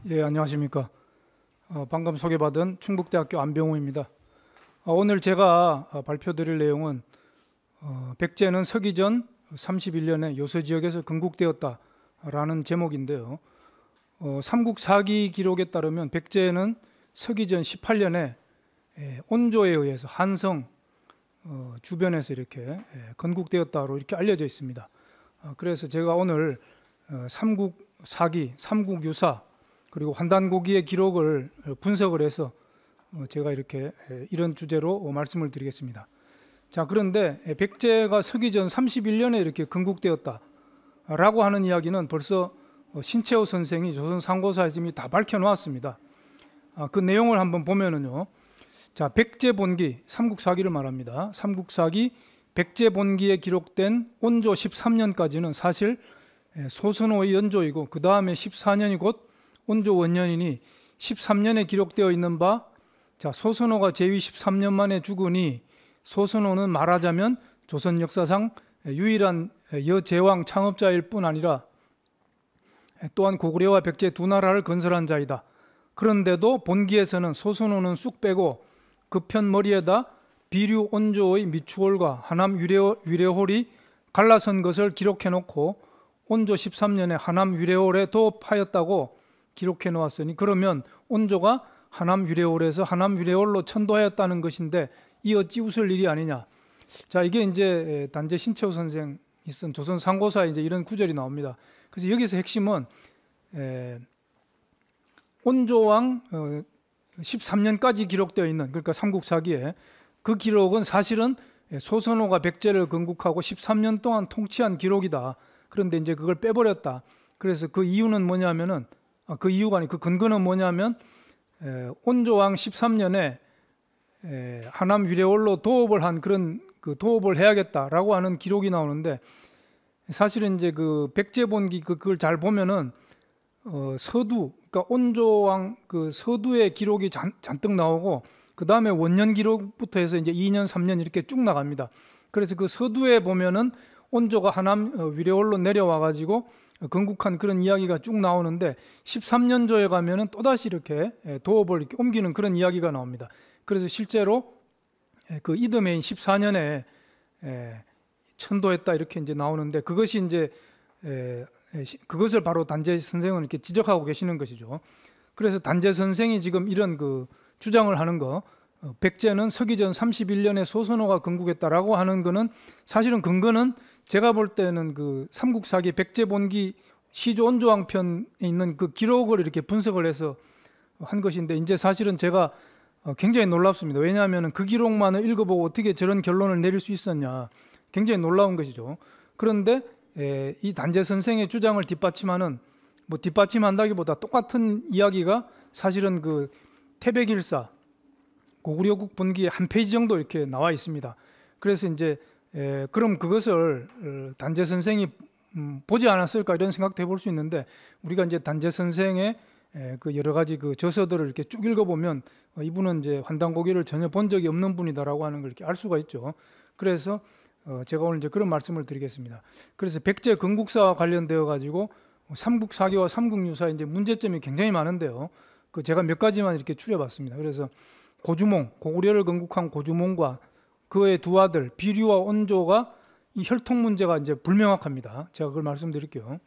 예, 안녕하십니까. 방금 소개받은 충북대학교 안병우입니다. 오늘 제가 발표드릴 내용은 백제는 서기전 31년에 요서 지역에서 건국되었다라는 제목인데요. 삼국사기 기록에 따르면 백제는 서기전 18년에 온조에 의해서 한성 주변에서 이렇게 건국되었다로 이렇게 알려져 있습니다. 그래서 제가 오늘 삼국사기, 삼국유사 그리고 환단고기의 기록을 분석을 해서 제가 이렇게 이런 주제로 말씀을 드리겠습니다. 자, 그런데 백제가 서기전 31년에 이렇게 건국되었다라고 하는 이야기는 벌써 신채호 선생이 조선상고사에서 이미 다 밝혀놓았습니다. 그 내용을 한번 보면은요. 자, 백제본기, 삼국사기를 말합니다. 삼국사기 백제본기에 기록된 온조 13년까지는 사실 소선호의 연조이고 그 다음에 14년이 곧 온조 원년이니 13년에 기록되어 있는 바, 자, 소선호가 제위 13년 만에 죽으니 소선호는 말하자면 조선 역사상 유일한 여제왕 창업자일 뿐 아니라 또한 고구려와 백제 두 나라를 건설한 자이다. 그런데도 본기에서는 소선호는 쑥 빼고 그 편 머리에다 비류 온조의 미추홀과 하남 유래홀이 갈라선 것을 기록해 놓고 온조 13년에 하남 유래홀에 도파였다고 기록해 놓았으니 그러면 온조가 하남 유래홀에서 하남 유래홀로 천도하였다는 것인데 이 어찌 웃을 일이 아니냐. 자, 이게 이제 단재 신채호 선생이 쓴 조선 상고사에 이제 이런 구절이 나옵니다. 그래서 여기서 핵심은 온조왕 13년까지 기록되어 있는, 그러니까 삼국사기에 그 기록은 사실은 소선호가 백제를 건국하고 13년 동안 통치한 기록이다. 그런데 이제 그걸 빼버렸다. 그래서 그 이유는 뭐냐면은 그 이유가 아니 그 근거는 뭐냐면 온조왕 13년에 하남 유래홀로 도읍을 한 그런 그 도읍을 해야겠다라고 하는 기록이 나오는데 사실은 이제 그 백제본기 그걸 잘 보면은 서두, 그러니까 온조왕 그 서두의 기록이 잔뜩 나오고 그 다음에 원년 기록부터 해서 이제 2년, 3년 이렇게 쭉 나갑니다. 그래서 그 서두에 보면은 온조가 하남 유래홀로 내려와 가지고 건국한 그런 이야기가 쭉 나오는데 13년조에 가면은 또다시 이렇게 도읍을 이렇게 옮기는 그런 이야기가 나옵니다. 그래서 실제로 그 이듬해인 14년에 천도했다 이렇게 이제 나오는데 그것이 이제 그것을 바로 단재 선생은 이렇게 지적하고 계시는 것이죠. 그래서 단재 선생이 지금 이런 그 주장을 하는 거, 백제는 서기전 31년에 소선호가 건국했다라고 하는 거는 사실은 근거는 제가 볼 때는 그 삼국사기 백제본기 시조 온조왕 편에 있는 그 기록을 이렇게 분석을 해서 한 것인데 이제 사실은 제가 굉장히 놀랍습니다. 왜냐하면 그 기록만을 읽어보고 어떻게 저런 결론을 내릴 수 있었냐, 굉장히 놀라운 것이죠. 그런데 이 단재 선생의 주장을 뒷받침하는, 뭐 뒷받침한다기보다 똑같은 이야기가 사실은 그 태백일사 고구려국 본기에 한 페이지 정도 이렇게 나와 있습니다. 그래서 이제 그럼 그것을 단재 선생이 보지 않았을까 이런 생각도 해볼 수 있는데 우리가 이제 단재 선생의 그 여러 가지 그 저서들을 이렇게 쭉 읽어보면 이분은 이제 환단고기를 전혀 본 적이 없는 분이다라고 하는 걸 이렇게 알 수가 있죠. 그래서 제가 오늘 이제 그런 말씀을 드리겠습니다. 그래서 백제 건국사와 관련되어 가지고 삼국사기와 삼국유사 이제 문제점이 굉장히 많은데요. 그 제가 몇 가지만 이렇게 추려봤습니다. 그래서 고주몽, 고구려를 건국한 고주몽과 그의 두 아들 비류와 온조가 이 혈통 문제가 이제 불명확합니다. 제가 그걸 말씀드릴게요.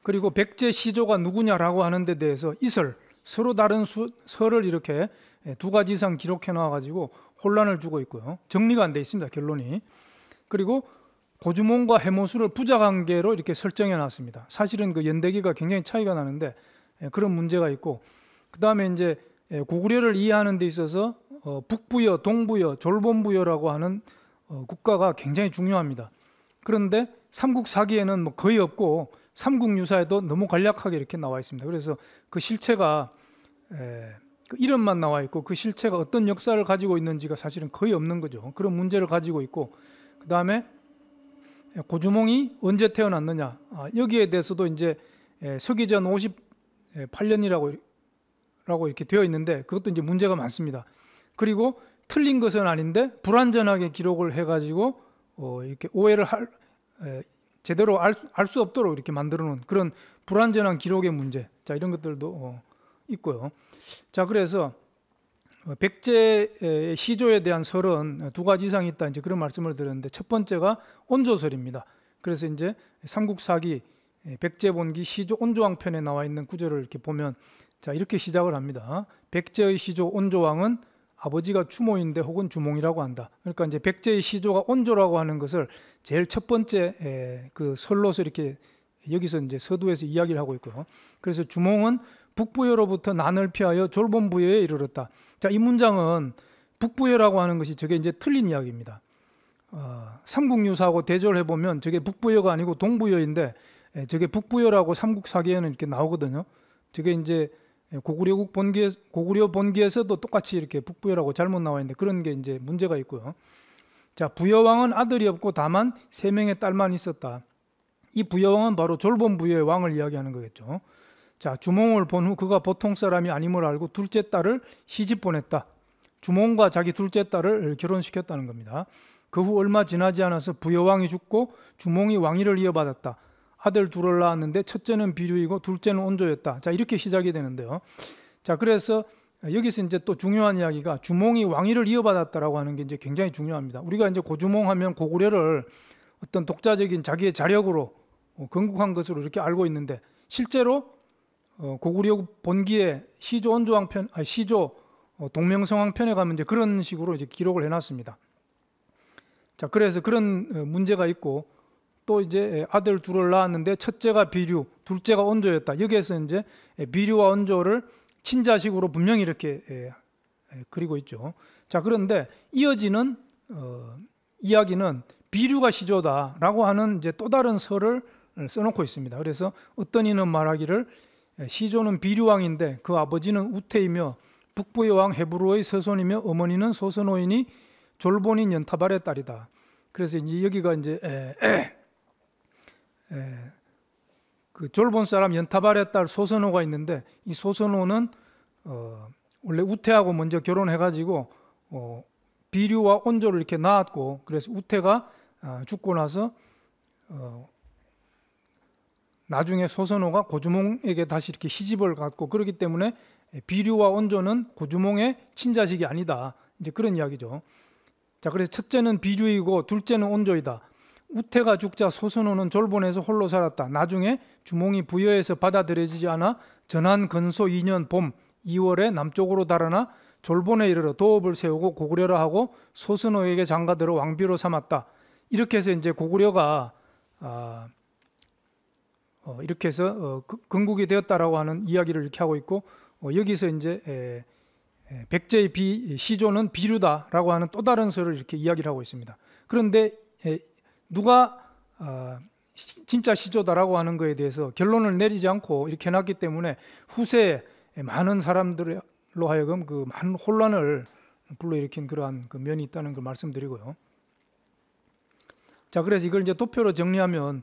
그리고 백제 시조가 누구냐라고 하는 데 대해서 이설, 서로 다른 설을 이렇게 두 가지 이상 기록해 놔 가지고 혼란을 주고 있고요. 정리가 안 돼 있습니다. 결론이. 그리고 고주몽과 해모수를 부자관계로 이렇게 설정해 놨습니다. 사실은 그 연대기가 굉장히 차이가 나는데 그런 문제가 있고 그 다음에 이제 고구려를 이해하는 데 있어서 북부여, 동부여, 졸본부여라고 하는 국가가 굉장히 중요합니다. 그런데 삼국사기에는 뭐 거의 없고 삼국유사에도 너무 간략하게 이렇게 나와 있습니다. 그래서 그 실체가 그 이름만 나와 있고 그 실체가 어떤 역사를 가지고 있는지가 사실은 거의 없는 거죠. 그런 문제를 가지고 있고 그 다음에 고주몽이 언제 태어났느냐, 여기에 대해서도 이제 서기전 58년이라고 이렇게 되어 있는데 그것도 이제 문제가 많습니다. 그리고 틀린 것은 아닌데 불완전하게 기록을 해가지고 이렇게 오해를 제대로 알 수 없도록 이렇게 만들어 놓은 그런 불완전한 기록의 문제, 자 이런 것들도 있고요. 자 그래서 백제의 시조에 대한 설은 두 가지 이상이 있다, 이제 그런 말씀을 드렸는데, 첫 번째가 온조설입니다. 그래서 이제 삼국사기 백제본기 시조 온조왕 편에 나와 있는 구절을 이렇게 보면, 자 이렇게 시작을 합니다. 백제의 시조 온조왕은 아버지가 추모인데 혹은 주몽이라고 한다. 그러니까 이제 백제의 시조가 온조라고 하는 것을 제일 첫 번째 그 설로서 이렇게 여기서 이제 서두에서 이야기를 하고 있고요. 그래서 주몽은 북부여로부터 난을 피하여 졸본부여에 이르렀다. 자, 이 문장은 북부여라고 하는 것이 저게 이제 틀린 이야기입니다. 삼국유사하고 대조를 해보면 저게 북부여가 아니고 동부여인데, 저게 북부여라고 삼국사기에는 이렇게 나오거든요. 저게 이제 고구려 본기에서도 똑같이 이렇게 북부여라고 잘못 나와 있는데, 그런 게 이제 문제가 있고요. 자, 부여왕은 아들이 없고 다만 3명의 딸만 있었다. 이 부여왕은 바로 졸본부여의 왕을 이야기하는 거겠죠. 자, 주몽을 본 후 그가 보통 사람이 아님을 알고 둘째 딸을 시집 보냈다. 주몽과 자기 둘째 딸을 결혼시켰다는 겁니다. 그 후 얼마 지나지 않아서 부여왕이 죽고 주몽이 왕위를 이어받았다. 아들 둘을 낳았는데 첫째는 비류이고 둘째는 온조였다. 자, 이렇게 시작이 되는데요. 자, 그래서 여기서 이제 또 중요한 이야기가 주몽이 왕위를 이어받았다라고 하는 게 이제 굉장히 중요합니다. 우리가 이제 고주몽 하면 고구려를 어떤 독자적인 자기의 자력으로 건국한 것으로 이렇게 알고 있는데, 실제로 고구려 본기의 시조 온조왕 편, 시조 동명성왕 편에 가면 이제 그런 식으로 이제 기록을 해놨습니다. 자, 그래서 그런 문제가 있고, 또 이제 아들 둘을 낳았는데 첫째가 비류, 둘째가 온조였다. 여기에서 이제 비류와 온조를 친자식으로 분명히 이렇게 그리고 있죠. 자, 그런데 이어지는 이야기는 비류가 시조다라고 하는 이제 또 다른 설을 써놓고 있습니다. 그래서 어떤 이는 말하기를 시조는 비류왕인데 그 아버지는 우태이며 북부의 왕 헤브로의 서손이며 어머니는 소선호이니 졸본인 연타발의 딸이다. 그래서 이제 여기가 이제 그 졸본 사람 연타발의 딸 소선호가 있는데, 이 소선호는 원래 우태하고 먼저 결혼해가지고 비류와 온조를 이렇게 낳았고, 그래서 우태가 죽고 나서 나중에 소선호가 고주몽에게 다시 이렇게 시집을 갔고, 그렇기 때문에 비류와 온조는 고주몽의 친자식이 아니다, 이제 그런 이야기죠. 자, 그래서 첫째는 비류이고 둘째는 온조이다. 우태가 죽자 소선호는 졸본에서 홀로 살았다. 나중에 주몽이 부여에서 받아들여지지 않아 전한 근소 2년 봄 2월에 남쪽으로 달아나 졸본에 이르러 도읍을 세우고 고구려라 하고 소선호에게 장가들어 왕비로 삼았다. 이렇게 해서 이제 고구려가 이렇게 해서 건국이 되었다라고 하는 이야기를 이렇게 하고 있고, 여기서 이제 백제의 시조는 비류다라고 하는 또 다른 설을 이렇게 이야기를 하고 있습니다. 그런데 누가 진짜 시조다라고 하는 것에 대해서 결론을 내리지 않고 이렇게 해놨기 때문에 후세에 많은 사람들로 하여금 그 많은 혼란을 불러일으킨 그러한 그 면이 있다는 걸 말씀드리고요. 자, 그래서 이걸 이제 도표로 정리하면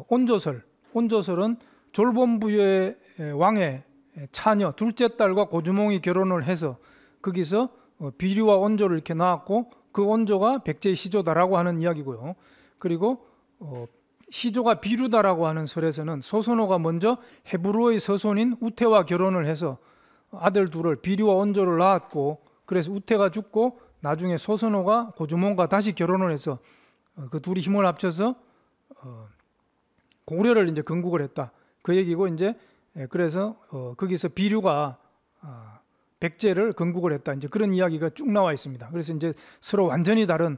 온조설은 졸본부여의 왕의 차녀 둘째 딸과 고주몽이 결혼을 해서 거기서 비류와 온조를 이렇게 낳았고, 그 온조가 백제의 시조다라고 하는 이야기고요. 그리고 시조가 비류다라고 하는 설에서는 소선호가 먼저 헤브로의 서손인 우태와 결혼을 해서 아들 둘을 비류와 온조를 낳았고, 그래서 우태가 죽고 나중에 소선호가 고주몽과 다시 결혼을 해서 그 둘이 힘을 합쳐서 고구려를 이제 건국을 했다, 그 얘기고, 이제 그래서 거기서 비류가 백제를 건국을 했다, 이제 그런 이야기가 쭉 나와 있습니다. 그래서 이제 서로 완전히 다른,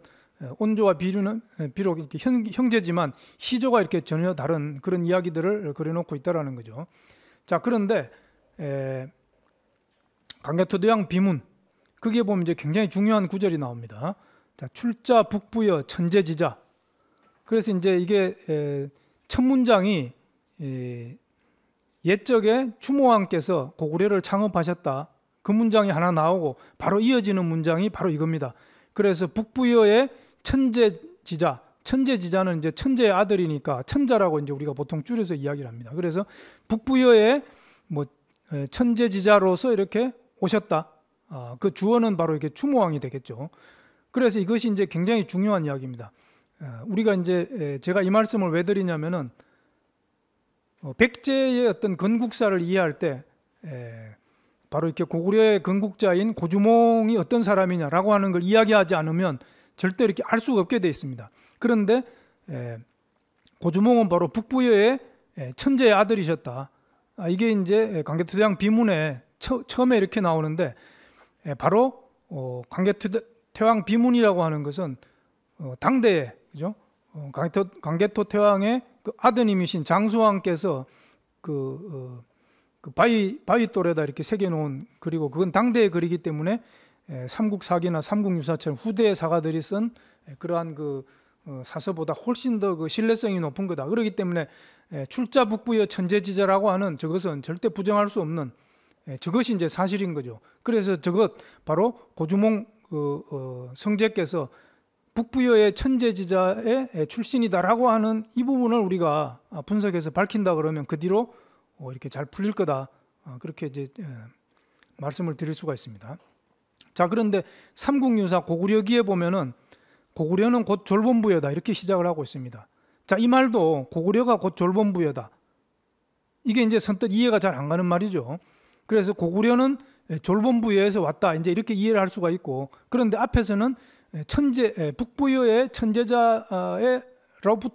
온조와 비류는 비록 이렇게 형제지만 시조가 이렇게 전혀 다른 그런 이야기들을 그려놓고 있다라는 거죠. 자, 그런데 강개토대왕 비문, 거기에 보면 이제 굉장히 중요한 구절이 나옵니다. 자, 출자 북부여 천재지자. 그래서 이제 이게 첫 문장이 옛적에 추모왕께서 고구려를 창업하셨다, 그 문장이 하나 나오고 바로 이어지는 문장이 바로 이겁니다. 그래서 북부여의 천재지자, 천재지자는 이제 천재의 아들이니까 천자라고 이제 우리가 보통 줄여서 이야기를 합니다. 그래서 북부여의 뭐 천재지자로서 이렇게 오셨다. 그 주어는 바로 이렇게 추모왕이 되겠죠. 그래서 이것이 이제 굉장히 중요한 이야기입니다. 우리가 이제 제가 이 말씀을 왜 드리냐면은 백제의 어떤 건국사를 이해할 때 바로 이렇게 고구려의 건국자인 고주몽이 어떤 사람이냐라고 하는 걸 이야기하지 않으면 절대 이렇게 알 수가 없게 돼 있습니다. 그런데 고주몽은 바로 북부여의 천재의 아들이셨다. 이게 이제 광개토대왕 비문에 처음에 이렇게 나오는데 바로 광개토대왕 비문이라고 하는 것은 당대에 그죠? 광개토대왕의 그 아드님이신 장수왕께서 그 바위돌에다 이렇게 새겨놓은, 그리고 그건 당대의 글이기 때문에 삼국사기나 삼국유사처럼 후대의 사가들이 쓴 그러한 그 사서보다 훨씬 더 그 신뢰성이 높은 거다. 그렇기 때문에 출자 북부여 천재지자라고 하는 저것은 절대 부정할 수 없는 저것이 이제 사실인 거죠. 그래서 저것 바로 고주몽 성제께서 북부여의 천재지자의 출신이다라고 하는 이 부분을 우리가 분석해서 밝힌다 그러면 그 뒤로 이렇게 잘 풀릴 거다. 그렇게 이제 말씀을 드릴 수가 있습니다. 자, 그런데 삼국유사 고구려기에 보면은 고구려는 곧 졸본부여다 이렇게 시작을 하고 있습니다. 자, 이 말도 고구려가 곧 졸본부여다. 이게 이제 선뜻 이해가 잘 안 가는 말이죠. 그래서 고구려는 졸본부여에서 왔다 이제 이렇게 이해를 할 수가 있고, 그런데 앞에서는 북부여의 천재자로부터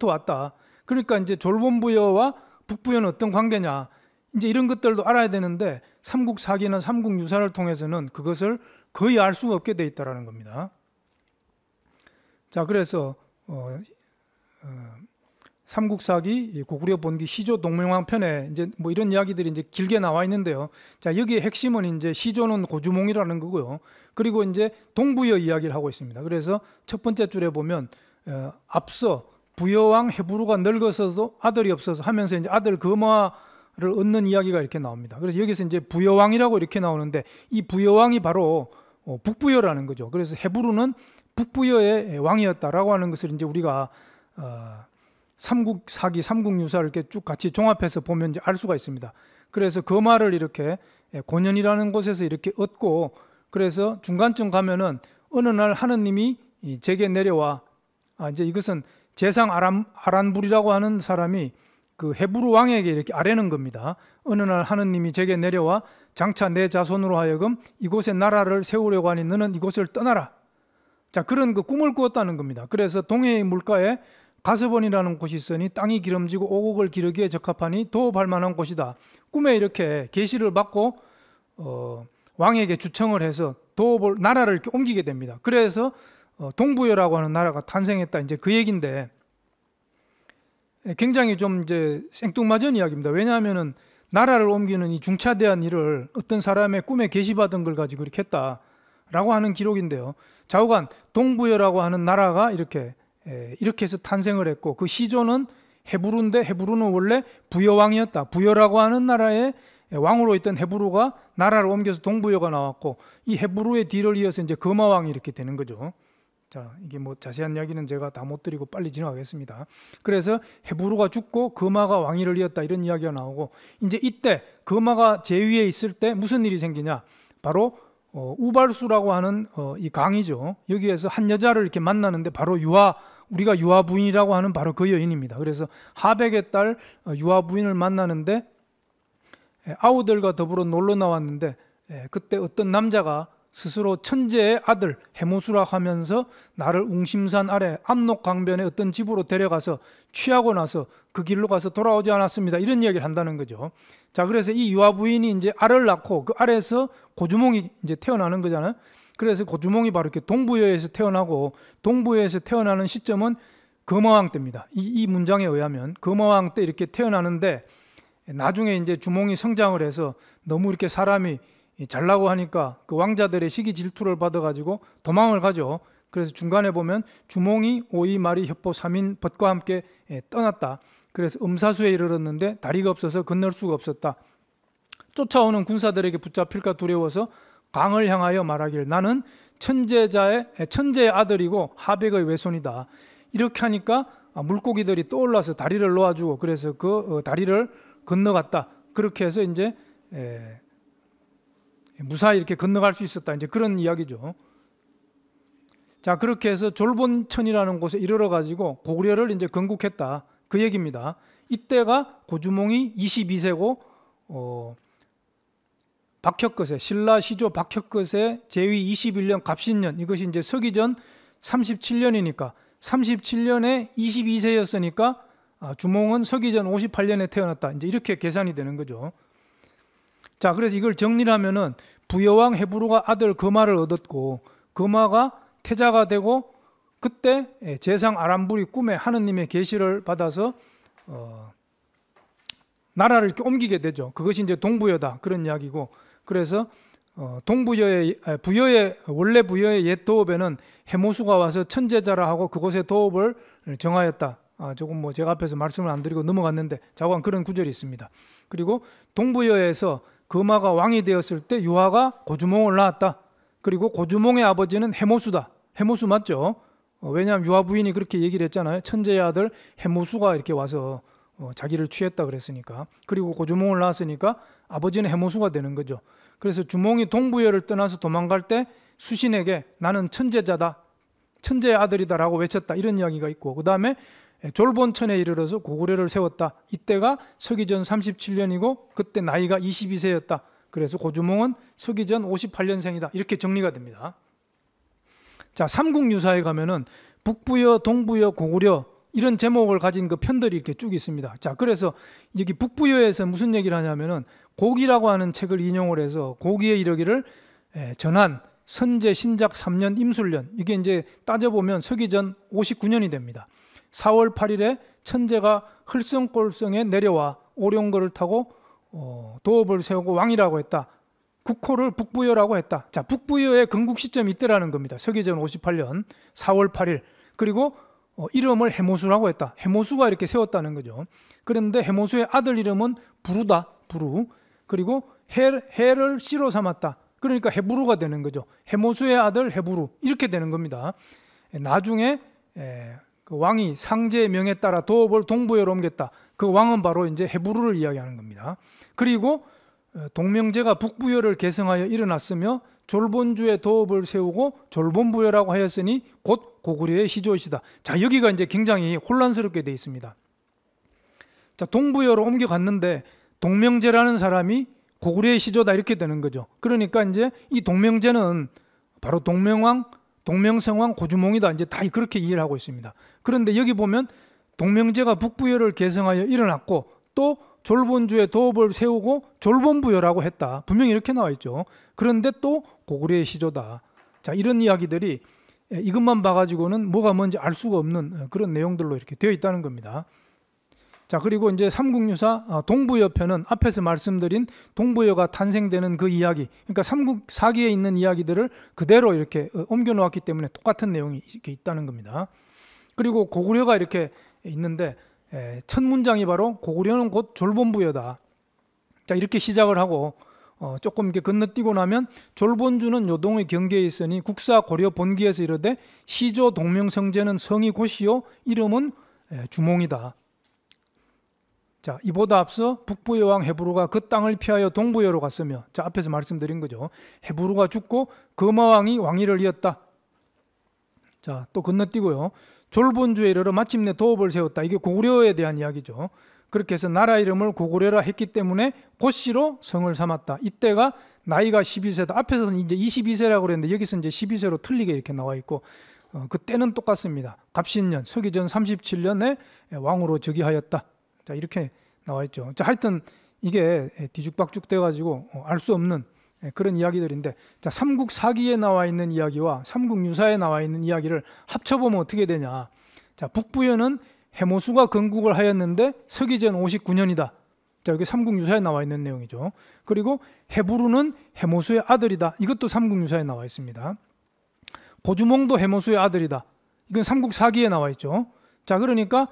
왔다. 그러니까 이제 졸본부여와 북부여는 어떤 관계냐, 이제 이런 것들도 알아야 되는데 삼국사기나 삼국유사를 통해서는 그것을 거의 알 수가 없게 돼 있다라는 겁니다. 자, 그래서 삼국사기 고구려 본기 시조 동명왕 편에 이제 뭐 이런 이야기들이 이제 길게 나와 있는데요. 자, 여기에 핵심은 이제 시조는 고주몽이라는 거고요. 그리고 이제 동부여 이야기를 하고 있습니다. 그래서 첫 번째 줄에 보면 앞서 부여왕 헤부루가 늙어서도 아들이 없어서 하면서 이제 아들 금화를 얻는 이야기가 이렇게 나옵니다. 그래서 여기서 이제 부여왕이라고 이렇게 나오는데 이 부여왕이 바로 북부여라는 거죠. 그래서 헤부루는 북부여의 왕이었다라고 하는 것을 이제 우리가 삼국사기, 삼국유사를 이렇게 쭉 같이 종합해서 보면 이제 알 수가 있습니다. 그래서 금화를 이렇게 고년이라는 곳에서 이렇게 얻고, 그래서 중간쯤 가면은 어느 날 하느님이 제게 내려와, 이제 이것은 제상 아란불이라고 하는 사람이 그 헤부루 왕에게 이렇게 아뢰는 겁니다. 어느 날 하느님이 제게 내려와 장차 내 자손으로 하여금 이곳에 나라를 세우려고 하니 너는 이곳을 떠나라. 자, 그런 그 꿈을 꾸었다는 겁니다. 그래서 동해의 물가에 가서번이라는 곳이 있으니 땅이 기름지고 오곡을 기르기에 적합하니 도읍할 만한 곳이다. 꿈에 이렇게 계시를 받고 왕에게 주청을 해서 도읍을 나라를 이렇게 옮기게 됩니다. 그래서 동부여라고 하는 나라가 탄생했다. 이제 그 얘기인데 굉장히 좀 이제 생뚱맞은 이야기입니다. 왜냐하면은 나라를 옮기는 이 중차대한 일을 어떤 사람의 꿈에 계시받은 걸 가지고 이렇게 했다라고 하는 기록인데요. 좌우간 동부여라고 하는 나라가 이렇게 해서 탄생을 했고, 그 시조는 헤부루인데 헤부루는 원래 부여왕이었다. 부여라고 하는 나라의 왕으로 있던 헤부루가 나라를 옮겨서 동부여가 나왔고, 이 헤부루의 뒤를 이어서 이제 금화왕이 이렇게 되는 거죠. 자, 이게 뭐 자세한 이야기는 제가 다 못 드리고 빨리 지나가겠습니다. 그래서 헤부루가 죽고 금화가 왕위를 이었다 이런 이야기가 나오고, 이제 이때 금화가 제위에 있을 때 무슨 일이 생기냐, 바로 우발수라고 하는 이 강이죠. 여기에서 한 여자를 이렇게 만나는데 바로 우리가 유아 부인이라고 하는 바로 그 여인입니다. 그래서 하백의 딸 유아 부인을 만나는데 아우들과 더불어 놀러 나왔는데 그때 어떤 남자가 스스로 천재의 아들 해무수라 하면서 나를 웅심산 아래 압록강변의 어떤 집으로 데려가서 취하고 나서 그 길로 가서 돌아오지 않았습니다. 이런 이야기를 한다는 거죠. 자, 그래서 이 유아 부인이 이제 알을 낳고 그 알에서 고주몽이 이제 태어나는 거잖아요. 그래서 고주몽이 바로 이렇게 동부여에서 태어나고, 동부여에서 태어나는 시점은 금화왕 때입니다. 이 문장에 의하면 금화왕 때 이렇게 태어나는데, 나중에 이제 주몽이 성장을 해서 너무 이렇게 사람이 잘나고 하니까 그 왕자들의 시기 질투를 받아가지고 도망을 가죠. 그래서 중간에 보면 주몽이 오이 마리 협보 3인 벗과 함께 떠났다. 그래서 음사수에 이르렀는데 다리가 없어서 건널 수가 없었다. 쫓아오는 군사들에게 붙잡힐까 두려워서 강을 향하여 말하길 나는 천재의 아들이고 하백의 외손이다. 이렇게 하니까 물고기들이 떠올라서 다리를 놓아주고, 그래서 그 다리를 건너갔다. 그렇게 해서 이제 무사히 이렇게 건너갈 수 있었다. 이제 그런 이야기죠. 자, 그렇게 해서 졸본천이라는 곳에 이르러 가지고 고구려를 이제 건국했다. 그 얘기입니다. 이때가 고주몽이 22세고 박혁거세, 신라 시조 박혁거세 제위 21년 갑신년, 이것이 이제 서기전 37년이니까 37년에 22세였으니까 주몽은 서기전 58년에 태어났다. 이제 이렇게 계산이 되는 거죠. 자, 그래서 이걸 정리를 하면은 부여왕 헤부루가 아들 거마를 얻었고, 거마가 태자가 되고, 그때 제상 아람불이 꿈에 하느님의 계시를 받아서 나라를 이렇게 옮기게 되죠. 그것이 이제 동부여다, 그런 이야기고, 그래서 부여의 원래 부여의 옛 도읍에는 해모수가 와서 천제자라 하고 그곳의 도읍을 정하였다. 조금 뭐 제가 앞에서 말씀을 안 드리고 넘어갔는데 자고한 그런 구절이 있습니다. 그리고 동부여에서 거마가 왕이 되었을 때 유화가 고주몽을 낳았다. 그리고 고주몽의 아버지는 해모수다. 해모수 맞죠? 왜냐하면 유화 부인이 그렇게 얘기를 했잖아요. 천재의 아들 해모수가 이렇게 와서 자기를 취했다 그랬으니까. 그리고 고주몽을 낳았으니까 아버지는 해모수가 되는 거죠. 그래서 주몽이 동부여를 떠나서 도망갈 때 수신에게 나는 천재자다, 천재의 아들이다라고 외쳤다, 이런 이야기가 있고, 그 다음에 졸본천에 이르러서 고구려를 세웠다. 이때가 서기전 37년이고 그때 나이가 22세였다. 그래서 고주몽은 서기전 58년생이다. 이렇게 정리가 됩니다. 자, 삼국유사에 가면은 북부여, 동부여, 고구려 이런 제목을 가진 그 편들이 이렇게 쭉 있습니다. 자, 그래서 여기 북부여에서 무슨 얘기를 하냐면은 고기라고 하는 책을 인용을 해서 고기에 이르기를 전한 선제 신작 3년 임술년, 이게 이제 따져보면 서기전 59년이 됩니다. 4월 8일에 천재가 흘성골성에 내려와 오룡거를 타고 도읍을 세우고 왕이라고 했다. 국호를 북부여라고 했다. 자, 북부여의 건국 시점이 이때라는 겁니다. 서기전 58년 4월 8일. 그리고 이름을 해모수라고 했다. 해모수가 이렇게 세웠다는 거죠. 그런데 해모수의 아들 이름은 부루다. 부루. 그리고 해를 씨로 삼았다. 그러니까 해부루가 되는 거죠. 해모수의 아들 해부루. 이렇게 되는 겁니다. 나중에 그 왕이 상제의 명에 따라 도읍을 동부여로 옮겼다. 그 왕은 바로 이제 해부루를 이야기하는 겁니다. 그리고 동명제가 북부여를 계승하여 일어났으며 졸본주의 도읍을 세우고 졸본부여라고 하였으니 곧 고구려의 시조이시다. 자, 여기가 이제 굉장히 혼란스럽게 되어 있습니다. 자, 동부여로 옮겨갔는데 동명제라는 사람이 고구려의 시조다 이렇게 되는 거죠. 그러니까 이제 이 동명제는 바로 동명왕, 동명성왕 고주몽이다. 이제 다 그렇게 이해를 하고 있습니다. 그런데 여기 보면 동명제가 북부여를 계승하여 일어났고 또 졸본주의 도읍을 세우고 졸본부여라고 했다. 분명히 이렇게 나와 있죠. 그런데 또 고구려의 시조다. 자, 이런 이야기들이 이것만 봐가지고는 뭐가 뭔지 알 수가 없는 그런 내용들로 이렇게 되어 있다는 겁니다. 자, 그리고 이제 삼국유사 동부여 편은 앞에서 말씀드린 동부여가 탄생되는 그 이야기, 그러니까 삼국사기에 있는 이야기들을 그대로 이렇게 옮겨 놓았기 때문에 똑같은 내용이 이렇게 있다는 겁니다. 그리고 고구려가 이렇게 있는데 첫 문장이 바로 고구려는 곧 졸본부여다. 자, 이렇게 시작을 하고 조금 이렇게 건너뛰고 나면 졸본주는 요동의 경계에 있으니 국사 고려 본기에서 이르되 시조 동명성제는 성이 곧이요 이름은 주몽이다. 자, 이보다 앞서 북부여 왕 해부루가 그 땅을 피하여 동부여로 갔으며, 자, 앞에서 말씀드린 거죠. 해부루가 죽고 거마왕이 왕위를 이었다. 자, 또 건너뛰고요. 졸본주에 이르러 마침내 도읍을 세웠다. 이게 고구려에 대한 이야기죠. 그렇게 해서 나라 이름을 고구려라 했기 때문에 곧시로 성을 삼았다. 이때가 나이가 12세다. 앞에서는 이제 22세라고 그랬는데 여기서 이제 12세로 틀리게 이렇게 나와 있고 그때는 똑같습니다. 갑신년 서기전 37년에 왕으로 즉위하였다. 자, 이렇게 나와 있죠. 자, 하여튼 이게 뒤죽박죽 돼가지고 알 수 없는 그런 이야기들인데, 자, 삼국사기에 나와 있는 이야기와 삼국유사에 나와 있는 이야기를 합쳐보면 어떻게 되냐. 자, 북부여는 해모수가 건국을 하였는데 서기전 59년이다. 자, 여기 삼국유사에 나와 있는 내용이죠. 그리고 해부루는 해모수의 아들이다. 이것도 삼국유사에 나와 있습니다. 고주몽도 해모수의 아들이다. 이건 삼국사기에 나와 있죠. 자, 그러니까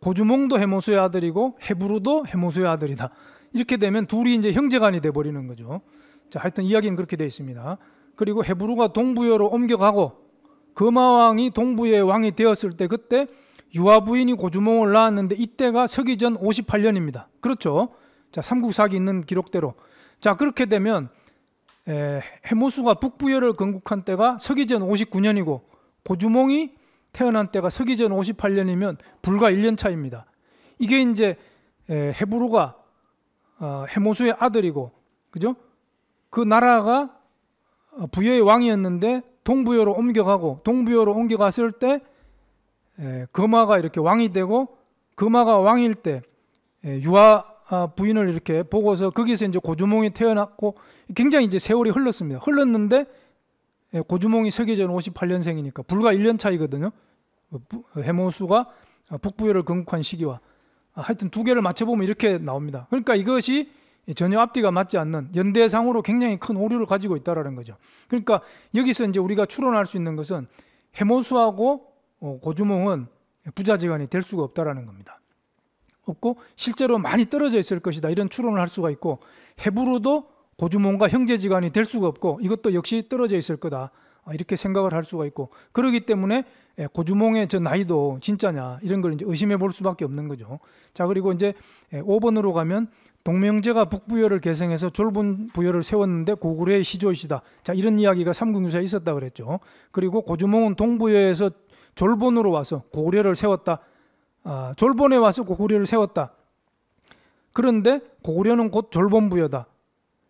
고주몽도 해모수의 아들이고 해부루도 해모수의 아들이다. 이렇게 되면 둘이 이제 형제간이 돼 버리는 거죠. 자, 하여튼 이야기는 그렇게 되어 있습니다. 그리고 해부루가 동부여로 옮겨가고 거마왕이 동부여의 왕이 되었을 때 그때 유화 부인이 고주몽을 낳았는데 이때가 서기전 58년입니다. 그렇죠? 자, 삼국사기 있는 기록대로. 자, 그렇게 되면 해모수가 북부여를 건국한 때가 서기전 59년이고 고주몽이 태어난 때가 서기전 58년이면 불과 1년 차입니다. 이게 이제 헤브루가 헤모수의 아들이고, 그죠? 그 나라가 부여의 왕이었는데 동부여로 옮겨가고, 동부여로 옮겨갔을 때 거마가 이렇게 왕이 되고, 거마가 왕일 때 유아 부인을 이렇게 보고서 거기서 이제 고주몽이 태어났고, 굉장히 이제 세월이 흘렀습니다. 흘렀는데 고주몽이 서기전 58년생이니까 불과 1년 차이거든요. 헤모수가 북부여를 건국한 시기와 하여튼 두 개를 맞춰보면 이렇게 나옵니다. 그러니까 이것이 전혀 앞뒤가 맞지 않는 연대상으로 굉장히 큰 오류를 가지고 있다는 거죠. 그러니까 여기서 이제 우리가 추론할 수 있는 것은 헤모수하고 고주몽은 부자지간이 될 수가 없다라는 겁니다. 없고 실제로 많이 떨어져 있을 것이다, 이런 추론을 할 수가 있고, 헤브루도 고주몽과 형제지간이 될 수가 없고 이것도 역시 떨어져 있을 거다, 이렇게 생각을 할 수가 있고, 그렇기 때문에 고주몽의 저 나이도 진짜냐 이런 걸 이제 의심해 볼 수밖에 없는 거죠. 자, 그리고 이제 5번으로 가면 동명제가 북부여를 개성해서 졸본 부여를 세웠는데 고구려의 시조이시다. 자, 이런 이야기가 삼국유사에 있었다 그랬죠. 그리고 고주몽은 동부여에서 졸본으로 와서 고구려를 세웠다. 졸본에 와서 고구려를 세웠다. 그런데 고구려는 곧 졸본부여다.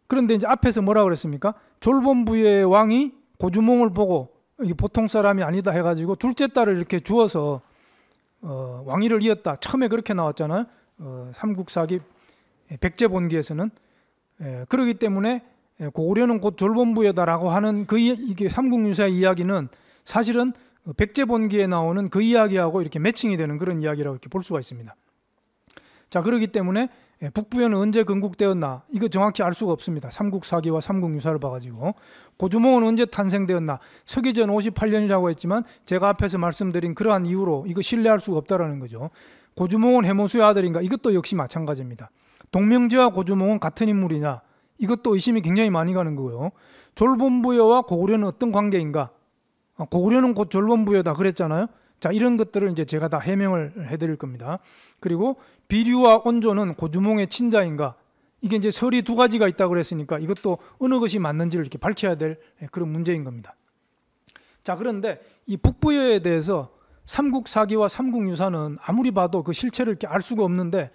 그런데 이제 앞에서 뭐라 그랬습니까? 졸본부여의 왕이 고주몽을 보고 이게 보통 사람이 아니다 해가지고 둘째 딸을 이렇게 주어서 왕위를 이었다. 처음에 그렇게 나왔잖아요. 삼국사기 백제본기에서는. 그렇기 때문에 고구려는 곧 졸본부여다라고 하는 이게 삼국유사의 이야기는 사실은 백제본기에 나오는 그 이야기하고 이렇게 매칭이 되는 그런 이야기라고 이렇게 볼 수가 있습니다. 자, 그렇기 때문에 북부여는 언제 건국되었나 이거 정확히 알 수가 없습니다. 삼국사기와 삼국유사를 봐가지고. 고주몽은 언제 탄생되었나, 서기전 58년이라고 했지만 제가 앞에서 말씀드린 그러한 이유로 이거 신뢰할 수가 없다라는 거죠. 고주몽은 헤모수의 아들인가, 이것도 역시 마찬가지입니다. 동명제와 고주몽은 같은 인물이냐, 이것도 의심이 굉장히 많이 가는 거고요. 졸본부여와 고구려는 어떤 관계인가, 고구려는 곧 졸본부여다 그랬잖아요. 자, 이런 것들을 이제 제가 다 해명을 해드릴 겁니다. 그리고 비류와 온조는 고주몽의 친자인가, 이게 이제 설이 두 가지가 있다고 그랬으니까 이것도 어느 것이 맞는지를 이렇게 밝혀야 될 그런 문제인 겁니다. 자, 그런데 이 북부여에 대해서 삼국사기와 삼국유사는 아무리 봐도 그 실체를 이렇게 알 수가 없는데,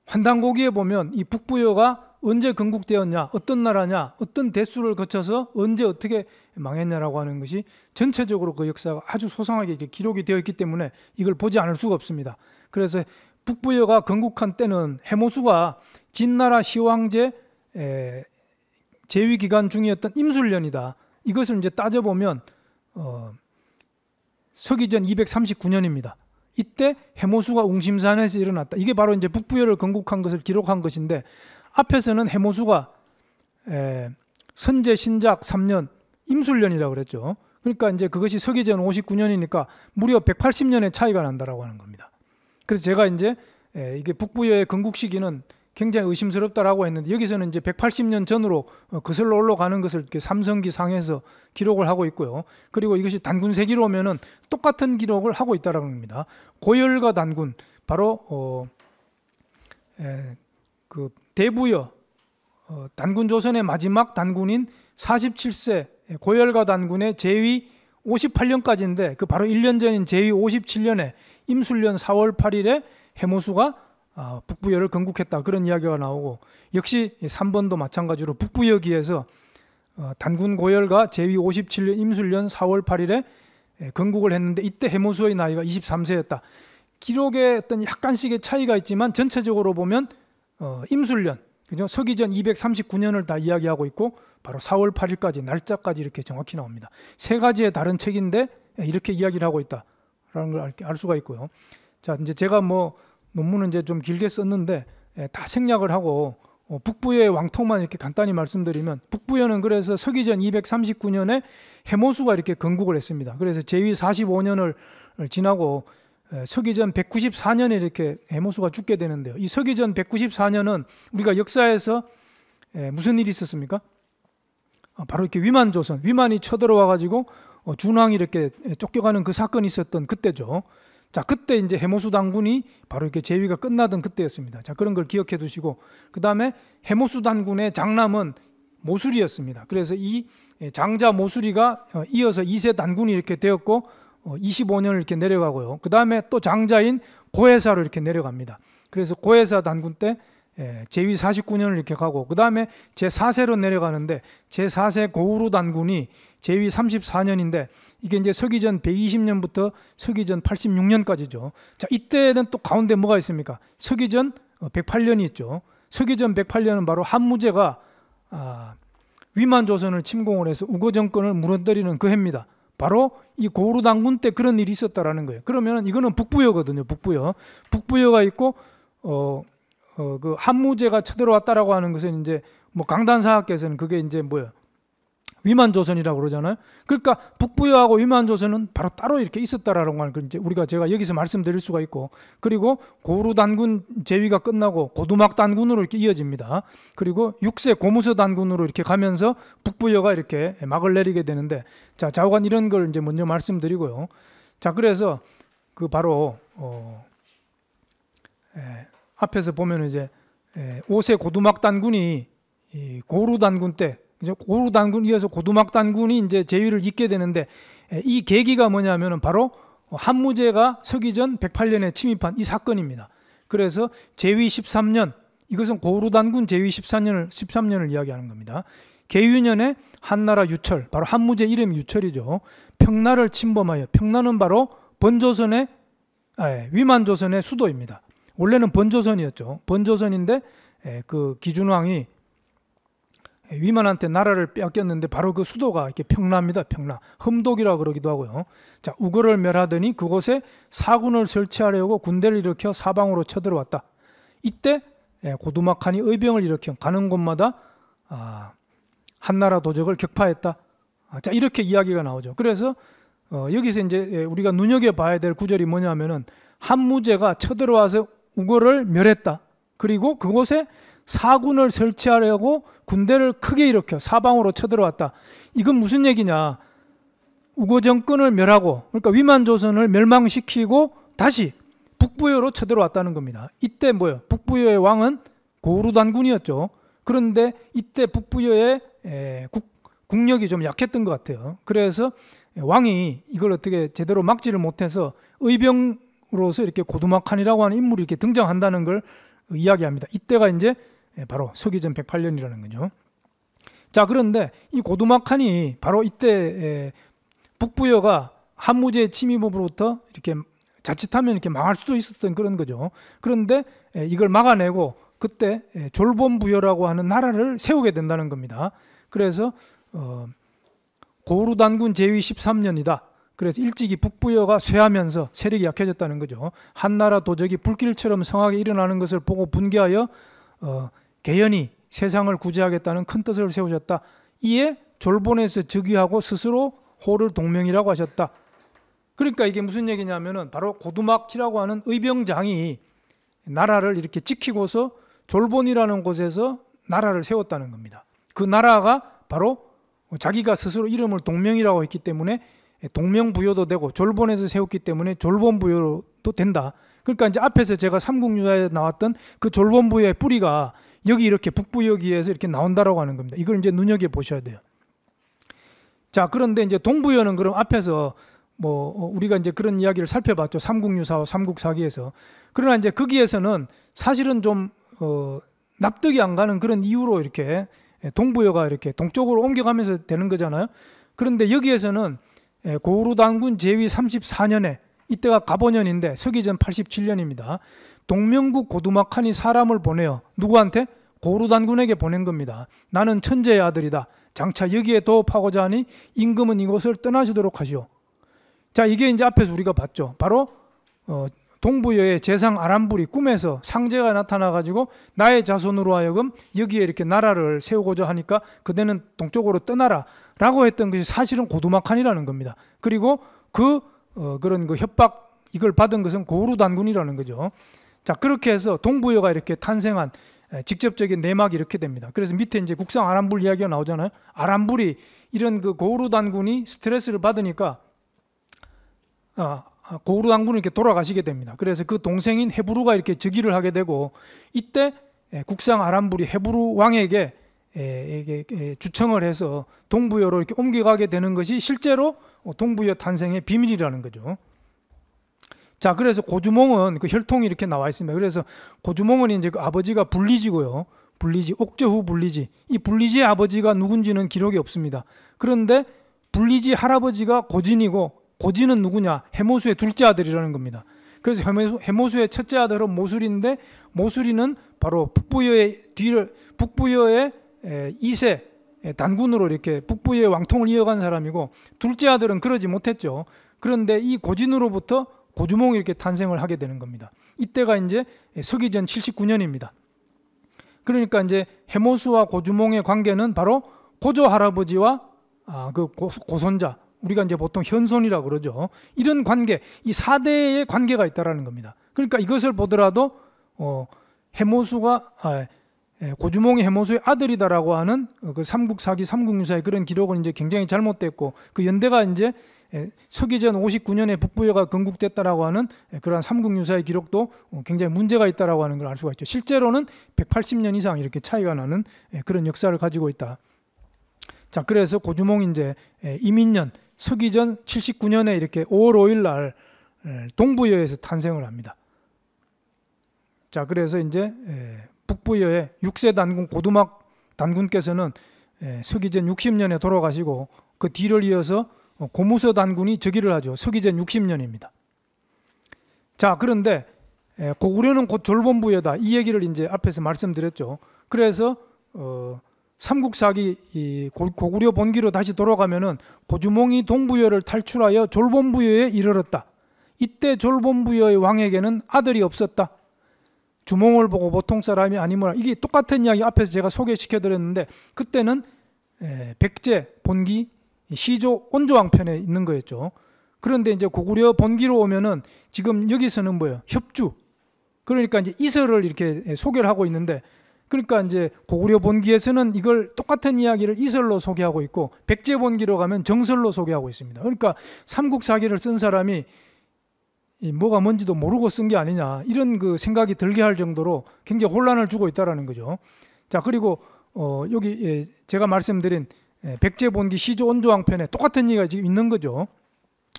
환단고기에 보면 이 북부여가 언제 건국되었냐, 어떤 나라냐, 어떤 대수를 거쳐서 언제 어떻게 망했냐라고 하는 것이 전체적으로 그 역사가 아주 소상하게 이렇게 기록이 되어 있기 때문에 이걸 보지 않을 수가 없습니다. 그래서 북부여가 건국한 때는 해모수가 진나라 시황제 재위기간 중이었던 임술년이다. 이것을 이제 따져보면 서기전 239년입니다. 이때 해모수가 웅심산에서 일어났다. 이게 바로 이제 북부여를 건국한 것을 기록한 것인데, 앞에서는 해모수가 선제 신작 3년 임술년이라고 그랬죠. 그러니까 이제 그것이 서기전 59년이니까 무려 180년의 차이가 난다라고 하는 겁니다. 그래서 제가 이제 이게 북부여의 건국 시기는 굉장히 의심스럽다라고 했는데, 여기서는 이제 180년 전으로 거슬러 올라가는 것을 이렇게 삼성기 상에서 기록을 하고 있고요. 그리고 이것이 단군세기로면은 똑같은 기록을 하고 있다라는 겁니다. 고열과 단군, 바로 그 대부여 단군 조선의 마지막 단군인 47세 고열가 단군의 제위 58년까지인데, 그 바로 1년 전인 제위 57년에 임술년 4월 8일에 해모수가 북부여를 건국했다, 그런 이야기가 나오고, 역시 3번도 마찬가지로 북부여기에서 단군 고열가 제위 57년 임술년 4월 8일에 건국을 했는데, 이때 해모수의 나이가 23세였다. 기록에 어떤 약간씩의 차이가 있지만 전체적으로 보면 임술년, 그죠? 서기전 239년을 다 이야기하고 있고, 바로 4월 8일까지 날짜까지 이렇게 정확히 나옵니다. 세 가지의 다른 책인데 이렇게 이야기를 하고 있다라는 걸 알 수가 있고요. 자, 이제 제가 뭐 논문은 이제 좀 길게 썼는데 다 생략을 하고 북부여의 왕통만 이렇게 간단히 말씀드리면, 북부여는 그래서 서기전 239년에 해모수가 이렇게 건국을 했습니다. 그래서 제위 45년을 지나고 서기전 194년에 이렇게 해모수가 죽게 되는데요. 이 서기전 194년은 우리가 역사에서 무슨 일이 있었습니까? 바로 이렇게 위만조선, 위만이 쳐들어와 가지고 준왕이 이렇게 쫓겨가는 그 사건이 있었던 그때죠. 자, 그때 이제 해모수 단군이 바로 이렇게 제위가 끝나던 그때였습니다. 자, 그런 걸 기억해 두시고, 그 다음에 해모수 단군의 장남은 모수리였습니다. 그래서 이 장자 모수리가 이어서 2세 단군이 이렇게 되었고 25년을 이렇게 내려가고요. 그 다음에 또 장자인 고해사로 이렇게 내려갑니다. 그래서 고해사 단군 때 제위 49년을 이렇게 가고 그 다음에 제4세로 내려가는데 제4세 고우루 단군이 제위 34년인데 이게 이제 서기전 120년부터 서기전 86년까지죠. 자, 이때는 또 가운데 뭐가 있습니까? 서기전 108년이 있죠. 서기전 108년은 바로 한무제가 위만조선을 침공을 해서 우거 정권을 무너뜨리는 그 해입니다. 바로 이 고우루 단군 때 그런 일이 있었다라는 거예요. 그러면 이거는 북부여거든요. 북부여가 있고 그 한무제가 쳐들어왔다라고 하는 것은 이제 뭐 강단사학께서는 그게 이제 뭐예요? 위만조선이라고 그러잖아요. 그러니까 북부여하고 위만조선은 바로 따로 이렇게 있었다라는 걸 이제 제가 여기서 말씀드릴 수가 있고, 그리고 고우루 단군 제위가 끝나고 고두막 단군으로 이렇게 이어집니다. 그리고 6세 고무서 단군으로 이렇게 가면서 북부여가 이렇게 막을 내리게 되는데, 자, 좌우간 이런 걸 이제 먼저 말씀드리고요. 자, 그래서 그 바로 앞에서 보면 이제 5세 고두막 단군이 고우루 단군 때 이제 고우루 단군 이어서 고두막 단군이 이제 제위를 잇게 되는데, 이 계기가 뭐냐면은 바로 한무제가 서기전 108년에 침입한 이 사건입니다. 그래서 제위 13년, 이것은 고우루 단군 제위 13년을 이야기하는 겁니다. 계유년에 한나라 유철, 바로 한무제 이름이 유철이죠. 평나를 침범하여, 평나는 바로 위만조선의 수도입니다. 원래는 번조선이었죠. 번조선인데 그 기준왕이 위만한테 나라를 빼앗겼는데 바로 그 수도가 이렇게 평나입니다. 평나. 흠독이라고 그러기도 하고요. 자, 우거를 멸하더니 그곳에 사군을 설치하려고 군대를 일으켜 사방으로 쳐들어왔다. 이때 고두막한이 의병을 일으켜 가는 곳마다 한나라 도적을 격파했다. 자, 이렇게 이야기가 나오죠. 그래서 여기서 이제 우리가 눈여겨봐야 될 구절이 뭐냐면은 한무제가 쳐들어와서 우거를 멸했다. 그리고 그곳에 사군을 설치하려고 군대를 크게 일으켜 사방으로 쳐들어왔다. 이건 무슨 얘기냐? 우거 정권을 멸하고, 그러니까 위만조선을 멸망시키고 다시 북부여로 쳐들어왔다는 겁니다. 이때 뭐예요? 북부여의 왕은 고우루 단군이었죠. 그런데 이때 북부여의 국력이 좀 약했던 것 같아요. 그래서 왕이 이걸 어떻게 제대로 막지를 못해서 의병으로서 이렇게 고두막한이라고 하는 인물이 이렇게 등장한다는 걸 이야기합니다. 이때가 이제 바로 서기전 108년이라는 거죠. 자, 그런데 이 고두막한이 바로 이때 북부여가 한무제 침입으로부터 이렇게 자칫하면 이렇게 망할 수도 있었던 그런 거죠. 그런데 이걸 막아내고 그때 졸본부여라고 하는 나라를 세우게 된다는 겁니다. 그래서 고우루 단군 제위 13년이다. 그래서 일찍이 북부여가 쇠하면서 세력이 약해졌다는 거죠. 한나라 도적이 불길처럼 성하게 일어나는 것을 보고 분개하여 개연히 세상을 구제하겠다는 큰 뜻을 세우셨다. 이에 졸본에서 즉위하고 스스로 호를 동명이라고 하셨다. 그러니까 이게 무슨 얘기냐면은 바로 고두막이라고 하는 의병장이 나라를 이렇게 지키고서 졸본이라는 곳에서 나라를 세웠다는 겁니다. 그 나라가 바로 자기가 스스로 이름을 동명이라고 했기 때문에 동명부여도 되고, 졸본에서 세웠기 때문에 졸본부여도 된다. 그러니까 이제 앞에서 제가 삼국유사에 나왔던 그 졸본부여의 뿌리가 여기 이렇게 북부여기에서 이렇게 나온다라고 하는 겁니다. 이걸 이제 눈여겨 보셔야 돼요. 자, 그런데 이제 동부여는 그럼 앞에서 우리가 이제 그런 이야기를 살펴봤죠. 삼국유사와 삼국사기에서. 그러나 이제 거기에서는 사실은 좀 납득이 안 가는 그런 이유로 이렇게 동부여가 이렇게 동쪽으로 옮겨가면서 되는 거잖아요. 그런데 여기에서는 고우루 단군 제위 34년에, 이때가 갑오년인데 서기전 87년입니다. 동명국 고두막한이 사람을 보내어 누구한테? 고우루 단군에게 보낸 겁니다. 나는 천재의 아들이다. 장차 여기에 도읍하고자 하니 임금은 이곳을 떠나시도록 하시오. 자, 이게 이제 앞에서 우리가 봤죠. 바로 동부여의 재상 아람불이 꿈에서 상제가 나타나가지고 나의 자손으로 하여금 여기에 이렇게 나라를 세우고자 하니까 그대는 동쪽으로 떠나라 라고 했던 것이 사실은 고두막한이라는 겁니다. 그리고 그런 그 협박, 이걸 받은 것은 고우루 단군이라는 거죠. 자, 그렇게 해서 동부여가 이렇게 탄생한 직접적인 내막이 이렇게 됩니다. 그래서 밑에 이제 국상 아람불 이야기가 나오잖아요. 아람불이 이런 그 고우루 단군이 스트레스를 받으니까 고우루 단군은 이렇게 돌아가시게 됩니다. 그래서 그 동생인 헤부루가 이렇게 즉위를 하게 되고, 이때 국상 아람불이 헤부루 왕에게 주청을 해서 동부여로 이렇게 옮겨가게 되는 것이 실제로 동부여 탄생의 비밀이라는 거죠. 자, 그래서 고주몽은 그 혈통이 이렇게 나와 있습니다. 그래서 고주몽은 이제 그 아버지가 불리지고요. 불리지, 옥저후 불리지. 이 불리지의 아버지가 누군지는 기록이 없습니다. 그런데 불리지 할아버지가 고진이고, 고진은 누구냐? 해모수의 둘째 아들이라는 겁니다. 그래서 해모수의 첫째 아들은 모술인데, 모술이는 바로 북부여의 2세 단군으로 이렇게 북부여의 왕통을 이어간 사람이고, 둘째 아들은 그러지 못했죠. 그런데 이 고진으로부터 고주몽이 이렇게 탄생을 하게 되는 겁니다. 이때가 이제 서기전 79년입니다. 그러니까 이제 해모수와 고주몽의 관계는 바로 고조 할아버지와 그 고손자, 우리가 이제 보통 현손이라고 그러죠. 이런 관계, 이 4대의 관계가 있다라는 겁니다. 그러니까 이것을 보더라도 해모수가 고주몽이 해모수의 아들이다라고 하는 그 삼국사기 삼국유사의 그런 기록은 이제 굉장히 잘못됐고, 그 연대가 이제 서기전 59년에 북부여가 건국됐다라고 하는 그러한 삼국유사의 기록도 굉장히 문제가 있다라고 하는 걸 알 수가 있죠. 실제로는 180년 이상 이렇게 차이가 나는 그런 역사를 가지고 있다. 자, 그래서 고주몽이 이제 이민년 서기전 79년에 이렇게 5월 5일 날 동부여에서 탄생을 합니다. 자, 그래서 이제 북부여의 6세 단군 고두막 단군께서는 서기전 60년에 돌아가시고, 그 뒤를 이어서 고무서 단군이 즉위를 하죠. 서기전 60년입니다. 자, 그런데 고구려는 곧 졸본부여다, 이 얘기를 이제 앞에서 말씀드렸죠. 그래서 삼국사기 고구려 본기로 다시 돌아가면은 고주몽이 동부여를 탈출하여 졸본부여에 이르렀다. 이때 졸본부여의 왕에게는 아들이 없었다. 주몽을 보고 보통 사람이 아니므라. 이게 똑같은 이야기 앞에서 제가 소개시켜 드렸는데, 그때는 백제 본기 시조 온조왕편에 있는 거였죠. 그런데 이제 고구려 본기로 오면은 지금 여기서는 뭐예요? 협주. 그러니까 이제 이설을 이렇게 소개를 하고 있는데, 그러니까 이제 고구려 본기에서는 이걸 똑같은 이야기를 이설로 소개하고 있고, 백제 본기로 가면 정설로 소개하고 있습니다. 그러니까 삼국사기를 쓴 사람이 뭐가 뭔지도 모르고 쓴 게 아니냐, 이런 그 생각이 들게 할 정도로 굉장히 혼란을 주고 있다라는 거죠. 자, 그리고 여기 제가 말씀드린 백제 본기 시조 온조왕편에 똑같은 얘기가 지금 있는 거죠.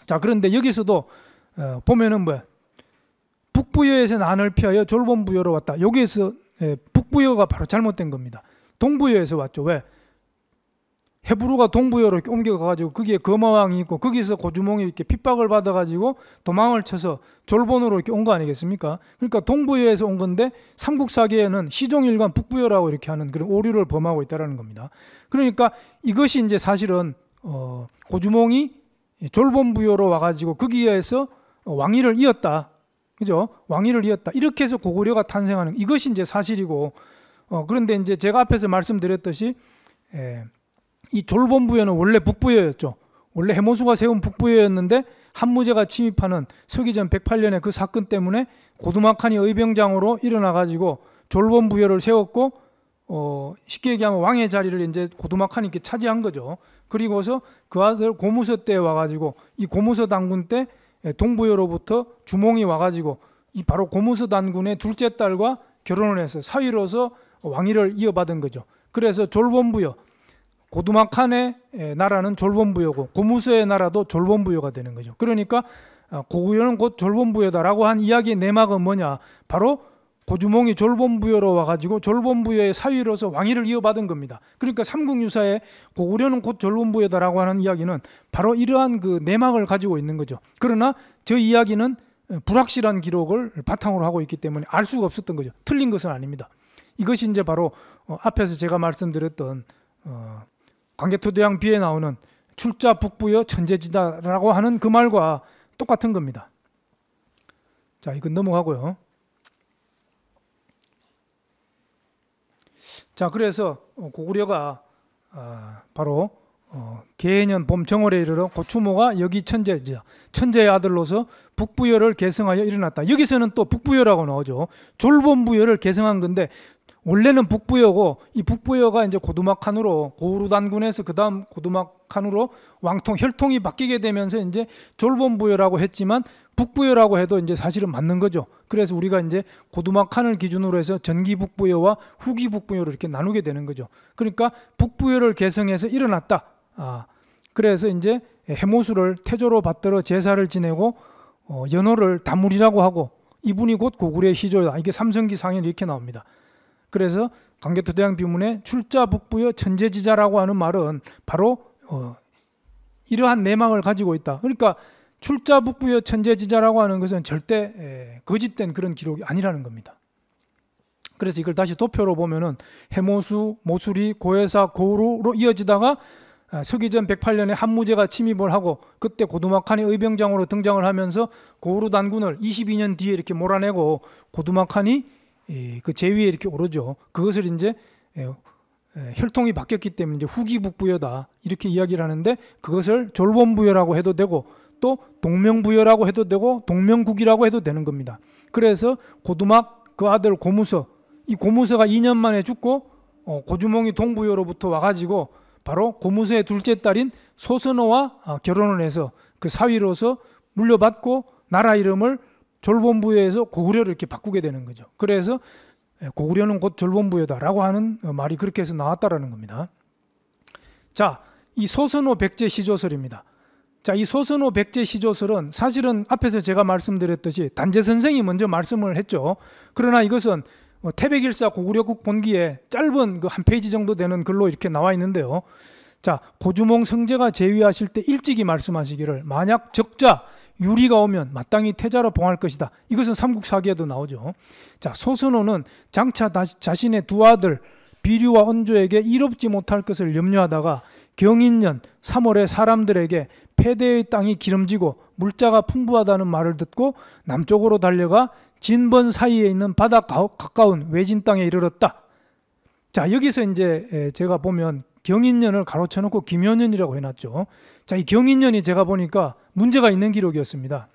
자, 그런데 여기서도 보면은 뭐야? 북부여에서 난을 피하여 졸본부여로 왔다. 여기에서 북부여가 바로 잘못된 겁니다. 동부여에서 왔죠. 왜? 헤브루가 동부여로 이렇게 옮겨가가지고 거기에 거마왕이 있고, 거기서 고주몽이 이렇게 핍박을 받아가지고 도망을 쳐서 졸본으로 이렇게 온 거 아니겠습니까? 그러니까 동부여에서 온 건데 삼국사기에는 시종일관 북부여라고 이렇게 하는 그런 오류를 범하고 있다는 겁니다. 그러니까 이것이 이제 사실은 고주몽이 졸본부여로 와가지고 거기에서 왕위를 이었다. 그죠? 왕위를 이었다. 이렇게 해서 고구려가 탄생하는 이것이 이제 사실이고, 그런데 이제 제가 앞에서 말씀드렸듯이 이 졸본부여는 원래 북부여였죠. 원래 해모수가 세운 북부여였는데 한무제가 침입하는 서기전 108년의 그 사건 때문에 고두막한이 의병장으로 일어나가지고 졸본부여를 세웠고, 쉽게 얘기하면 왕의 자리를 이제 고두막한이 이렇게 차지한 거죠. 그리고서 그 아들 고무서 때 와가지고 이 고무서 단군 때 동부여로부터 주몽이 와가지고 이 바로 고무서 단군의 둘째 딸과 결혼을 해서 사위로서 왕위를 이어받은 거죠. 그래서 졸본부여, 고두막한의 나라는 졸본부여고 고무서의 나라도 졸본부여가 되는 거죠. 그러니까 고구려는 곧 졸본부여다라고 한 이야기의 내막은 뭐냐? 바로 고주몽이 졸본부여로 와가지고 졸본부여의 사위로서 왕위를 이어받은 겁니다. 그러니까 삼국유사에 고구려는 곧 졸본부여다라고 하는 이야기는 바로 이러한 그 내막을 가지고 있는 거죠. 그러나 저 이야기는 불확실한 기록을 바탕으로 하고 있기 때문에 알 수가 없었던 거죠. 틀린 것은 아닙니다. 이것이 이제 바로 앞에서 제가 말씀드렸던 광개토대왕 비에 나오는 출자 북부여 천재지다라고 하는 그 말과 똑같은 겁니다. 자, 이건 넘어가고요. 자, 그래서 고구려가 바로 계년 봄 정월에 이르러 고추모가 여기 천재지다, 천재의 아들로서 북부여를 계승하여 일어났다. 여기서는 또 북부여라고 나오죠. 졸본부여를 계승한 건데 원래는 북부여고 이 북부여가 이제 고두막한으로 고우루 단군에서 그 다음 고두막한으로 왕통 혈통이 바뀌게 되면서 이제 졸본부여라고 했지만 북부여라고 해도 이제 사실은 맞는 거죠. 그래서 우리가 이제 고두막한을 기준으로 해서 전기 북부여와 후기 북부여로 이렇게 나누게 되는 거죠. 그러니까 북부여를 계승해서 일어났다. 그래서 이제 해모수를 태조로 받들어 제사를 지내고 연호를 다물이라고 하고 이분이 곧 고구려의 희조다. 이게 삼성기 상현 이렇게 나옵니다. 그래서 강개토대왕 비문에 출자 북부여 천재지자라고 하는 말은 바로 이러한 내막을 가지고 있다. 그러니까 출자 북부여 천재지자라고 하는 것은 절대 거짓된 그런 기록이 아니라는 겁니다. 그래서 이걸 다시 도표로 보면은 해모수, 모수리, 고해사, 고우루로 이어지다가 서기전 108년에 한무제가 침입을 하고 그때 고두막한이 의병장으로 등장을 하면서 고우루 단군을 22년 뒤에 이렇게 몰아내고 고두막한이 그 제위에 이렇게 오르죠. 그것을 이제 혈통이 바뀌었기 때문에 이제 후기 북부여다 이렇게 이야기를 하는데 그것을 졸본부여라고 해도 되고 또 동명부여라고 해도 되고 동명국이라고 해도 되는 겁니다. 그래서 고두막 그 아들 고무서 이 고무서가 2년 만에 죽고 고주몽이 동부여로부터 와가지고 바로 고무서의 둘째 딸인 소선호와 결혼을 해서 그 사위로서 물려받고 나라 이름을 졸본부여에서 고구려를 이렇게 바꾸게 되는 거죠. 그래서 고구려는 곧 졸본부여다라고 하는 말이 그렇게 해서 나왔다라는 겁니다. 자, 이 소선호 백제 시조설입니다. 자, 이 소선호 백제 시조설은 사실은 앞에서 제가 말씀드렸듯이 단재 선생이 먼저 말씀을 했죠. 그러나 이것은 태백일사 고구려국 본기에 짧은 그 한 페이지 정도 되는 글로 이렇게 나와 있는데요. 자, 고주몽 성제가 제위하실 때 일찍이 말씀하시기를 만약 적자 유리가 오면 마땅히 태자로 봉할 것이다. 이것은 삼국사기에도 나오죠. 자, 소선호는 장차 자신의 두 아들 비류와 언조에게 이롭지 못할 것을 염려하다가 경인년 3월에 사람들에게 폐대의 땅이 기름지고 물자가 풍부하다는 말을 듣고 남쪽으로 달려가 진번 사이에 있는 바다 가까운 외진 땅에 이르렀다. 자, 여기서 이제 제가 보면 경인년을 가로쳐놓고 김효년이라고 해놨죠. 자, 이 경인년이 제가 보니까 문제가 있는 기록이었습니다.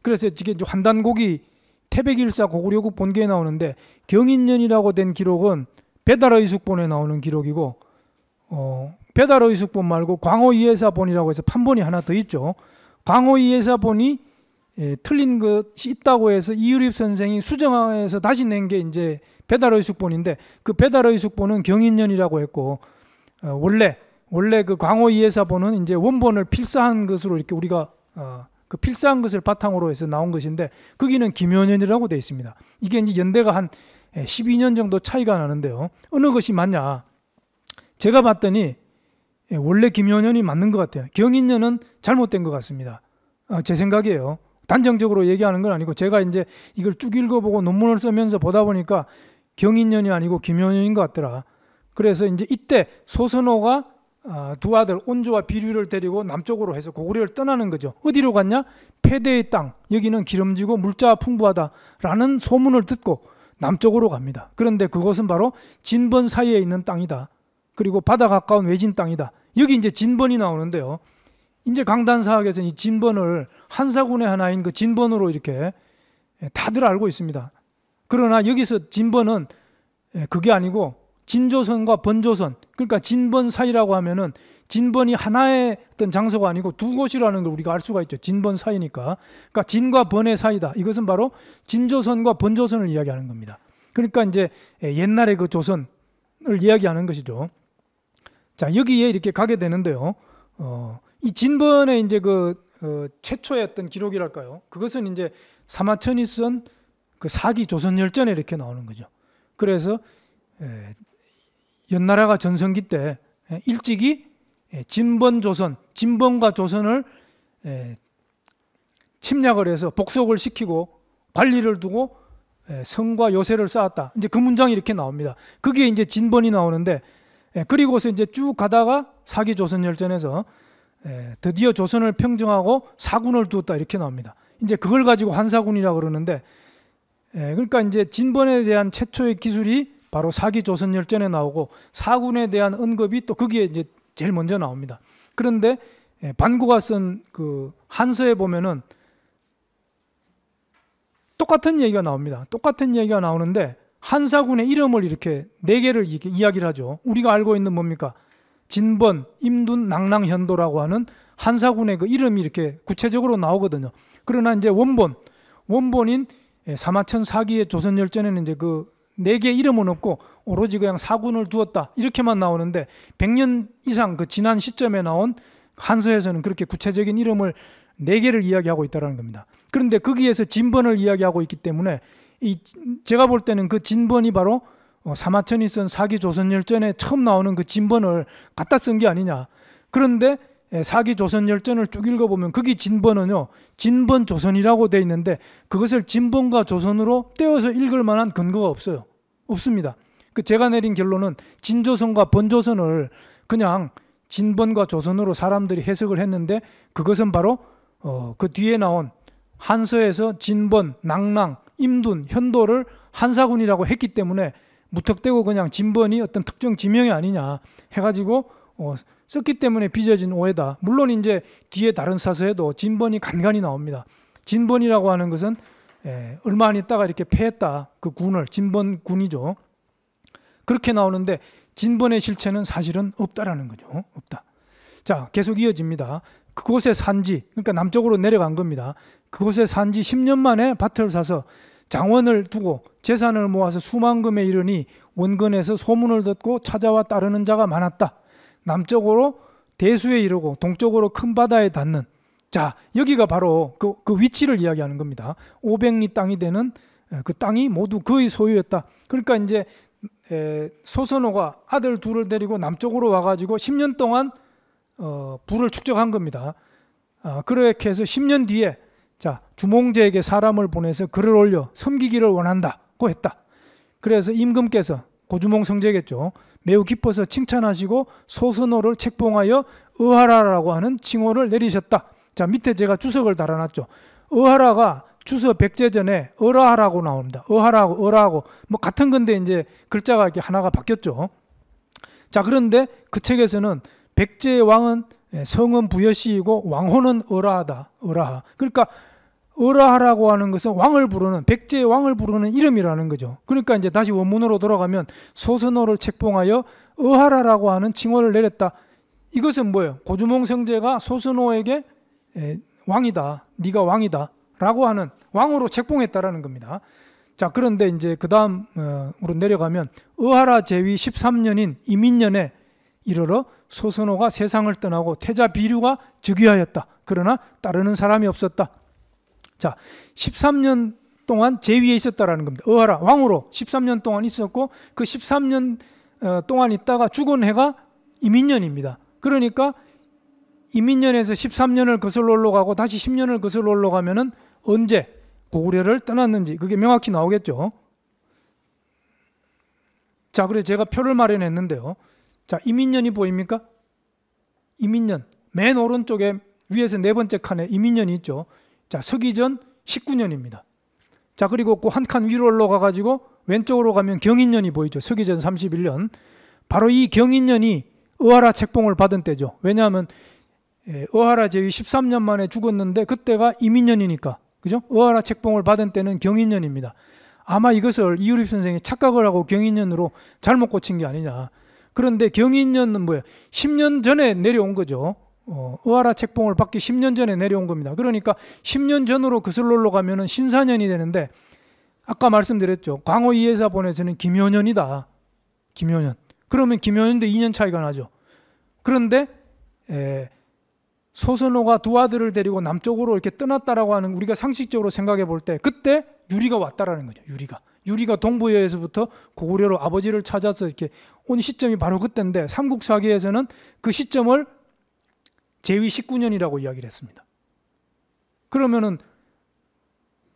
그래서 이게 환단곡이 태백일사 고구려국 본기에 나오는데 경인년이라고 된 기록은 배달의숙본에 나오는 기록이고 배달의숙본 말고 광호이해사본이라고 해서 판본이 하나 더 있죠. 광호이해사본이 틀린 것이 있다고 해서 이유립 선생이 수정해서 다시 낸 게 이제 배달의숙본인데 그 배달의숙본은 경인년이라고 했고 원래 그 광호이해사본은 이제 원본을 필사한 것으로 이렇게 우리가 그 필사한 것을 바탕으로 해서 나온 것인데 거기는 김효년이라고 되어 있습니다. 이게 이제 연대가 한 12년 정도 차이가 나는데요. 어느 것이 맞냐? 제가 봤더니 원래 김효년이 맞는 것 같아요. 경인년은 잘못된 것 같습니다. 제 생각이에요. 단정적으로 얘기하는 건 아니고 제가 이제 이걸 쭉 읽어보고 논문을 쓰면서 보다 보니까 경인년이 아니고 김효년인 것 같더라. 그래서 이제 이때 소선호가 두 아들 온조와 비류를 데리고 남쪽으로 해서 고구려를 떠나는 거죠. 어디로 갔냐? 폐대의 땅, 여기는 기름지고 물자가 풍부하다라는 소문을 듣고 남쪽으로 갑니다. 그런데 그곳은 바로 진번 사이에 있는 땅이다. 그리고 바다 가까운 외진 땅이다. 여기 이제 진번이 나오는데요. 이제 강단사학에서는 이 진번을 한사군의 하나인 그 진번으로 이렇게 다들 알고 있습니다. 그러나 여기서 진번은 그게 아니고 진조선과 번조선, 그러니까 진번 사이라고 하면은 진번이 하나의 어떤 장소가 아니고 두 곳이라는 걸 우리가 알 수가 있죠. 진번 사이니까. 그러니까 진과 번의 사이다. 이것은 바로 진조선과 번조선을 이야기하는 겁니다. 그러니까 이제 옛날의 그 조선을 이야기하는 것이죠. 자, 여기에 이렇게 가게 되는데요. 이 진번의 이제 최초의 어떤 기록이랄까요? 그것은 이제 사마천이 쓴 그 사기 조선열전에 이렇게 나오는 거죠. 그래서 연나라가 전성기 때 일찍이 진번 조선, 진번과 조선을 침략을 해서 복속을 시키고 관리를 두고 성과 요새를 쌓았다. 이제 그 문장이 이렇게 나옵니다. 그게 이제 진번이 나오는데 그리고서 이제 쭉 가다가 사기 조선열전에서 드디어 조선을 평정하고 사군을 두었다 이렇게 나옵니다. 이제 그걸 가지고 한사군이라고 그러는데 그러니까 이제 진번에 대한 최초의 기술이 바로 사기 조선열전에 나오고 사군에 대한 언급이 또 거기에 이제 제일 먼저 나옵니다. 그런데 반구가 쓴 그 한서에 보면은 똑같은 얘기가 나옵니다. 똑같은 얘기가 나오는데 한사군의 이름을 이렇게 4개를 이야기를 하죠. 우리가 알고 있는 뭡니까? 진번, 임둔, 낭랑, 현도라고 하는 한사군의 그 이름이 이렇게 구체적으로 나오거든요. 그러나 이제 원본인 사마천 사기의 조선열전에는 이제 그 4개 이름은 없고 오로지 그냥 사군을 두었다 이렇게만 나오는데 100년 이상 그 지난 시점에 나온 한서에서는 그렇게 구체적인 이름을 4개를 이야기하고 있다는 겁니다. 그런데 거기에서 진번을 이야기하고 있기 때문에 제가 볼 때는 그 진번이 바로 사마천이 쓴 사기 조선열전에 처음 나오는 그 진번을 갖다 쓴 게 아니냐. 그런데 사기 조선열전을 쭉 읽어보면 거기 진번은요, 진번 조선이라고 돼 있는데 그것을 진번과 조선으로 떼어서 읽을 만한 근거가 없어요. 없습니다. 그 제가 내린 결론은 진조선과 번조선을 그냥 진번과 조선으로 사람들이 해석을 했는데 그것은 바로 그 뒤에 나온 한서에서 진번, 낭랑, 임둔, 현도를 한사군이라고 했기 때문에 무턱대고 그냥 진번이 어떤 특정 지명이 아니냐 해가지고 썼기 때문에 빚어진 오해다. 물론 이제 뒤에 다른 사서에도 진번이 간간히 나옵니다. 진번이라고 하는 것은 얼마 안 있다가 이렇게 패했다. 그 군을 진번군이죠. 그렇게 나오는데 진번의 실체는 사실은 없다라는 거죠. 없다. 자, 계속 이어집니다. 그곳에 산지, 그러니까 남쪽으로 내려간 겁니다. 그곳에 산지 10년 만에 밭을 사서 장원을 두고 재산을 모아서 수만금에 이르니 원근에서 소문을 듣고 찾아와 따르는 자가 많았다. 남쪽으로 대수에 이르고 동쪽으로 큰 바다에 닿는, 자, 여기가 바로 그 위치를 이야기하는 겁니다. 500리 땅이 되는 그 땅이 모두 그의 소유였다. 그러니까 이제 소선호가 아들 둘을 데리고 남쪽으로 와가지고 10년 동안 부를 축적한 겁니다. 그렇게 해서 10년 뒤에 자, 주몽제에게 사람을 보내서 글을 올려 섬기기를 원한다고 했다. 그래서 임금께서 고주몽 성제겠죠. 매우 기뻐서 칭찬하시고 소선호를 책봉하여 의하라라고 하는 칭호를 내리셨다. 자, 밑에 제가 주석을 달아놨죠. 의하라가 주서 백제전에 어라하라고 나옵니다. 의하라고 어라하고 뭐 같은 건데 이제 글자가 이렇게 하나가 바뀌었죠. 자, 그런데 그 책에서는 백제의 왕은 성은 부여시이고 왕호는 어라하다. 어라하. 그러니까 어라하라고 하는 것은 왕을 부르는, 백제의 왕을 부르는 이름이라는 거죠. 그러니까 이제 다시 원문으로 돌아가면 소선호를 책봉하여 의하라라고 하는 칭호를 내렸다. 이것은 뭐예요? 고주몽 성제가 소선호에게 왕이다, 네가 왕이다 라고 하는, 왕으로 책봉했다라는 겁니다. 자, 그런데 이제 그 다음으로 내려가면 의하라 제위 13년인 이민년에 이르러 소선호가 세상을 떠나고 태자 비류가 즉위하였다. 그러나 따르는 사람이 없었다. 자, 13년 동안 제위에 있었다라는 겁니다. 의하라 왕으로 13년 동안 있었고 그 13년 동안 있다가 죽은 해가 이민년입니다. 그러니까 이민년에서 13년을 거슬러 올라가고 다시 10년을 거슬러 올라가면은 언제 고구려를 떠났는지 그게 명확히 나오겠죠. 자, 그래서 제가 표를 마련했는데요. 자, 이민년이 보입니까? 이민년 맨 오른쪽에 위에서 네 번째 칸에 이민년이 있죠. 자, 서기전 19년입니다. 자, 그리고 그 한 칸 위로 올라가 가지고 왼쪽으로 가면 경인년이 보이죠. 서기전 31년. 바로 이 경인년이 의하라 책봉을 받은 때죠. 왜냐하면 의하라 제위 13년 만에 죽었는데 그때가 이민년이니까, 그죠? 의하라 책봉을 받은 때는 경인년입니다. 아마 이것을 이유립 선생이 착각을 하고 경인년으로 잘못 고친 게 아니냐. 그런데 경인년은 뭐예요? 10년 전에 내려온 거죠. 의하라 책봉을 받기 10년 전에 내려온 겁니다. 그러니까 10년 전으로 거슬러 올라가면 신사년이 되는데 아까 말씀드렸죠. 광호 이해사본에서는 김효년이다. 김효년. 그러면 김효년도 2년 차이가 나죠. 그런데 소선호가 두 아들을 데리고 남쪽으로 이렇게 떠났다라고 하는, 우리가 상식적으로 생각해 볼 때 그때 유리가 왔다라는 거죠. 유리가 동부여에서부터 고구려로 아버지를 찾아서 이렇게 온 시점이 바로 그때인데 삼국사기에서는 그 시점을 제위 19년이라고 이야기를 했습니다. 그러면은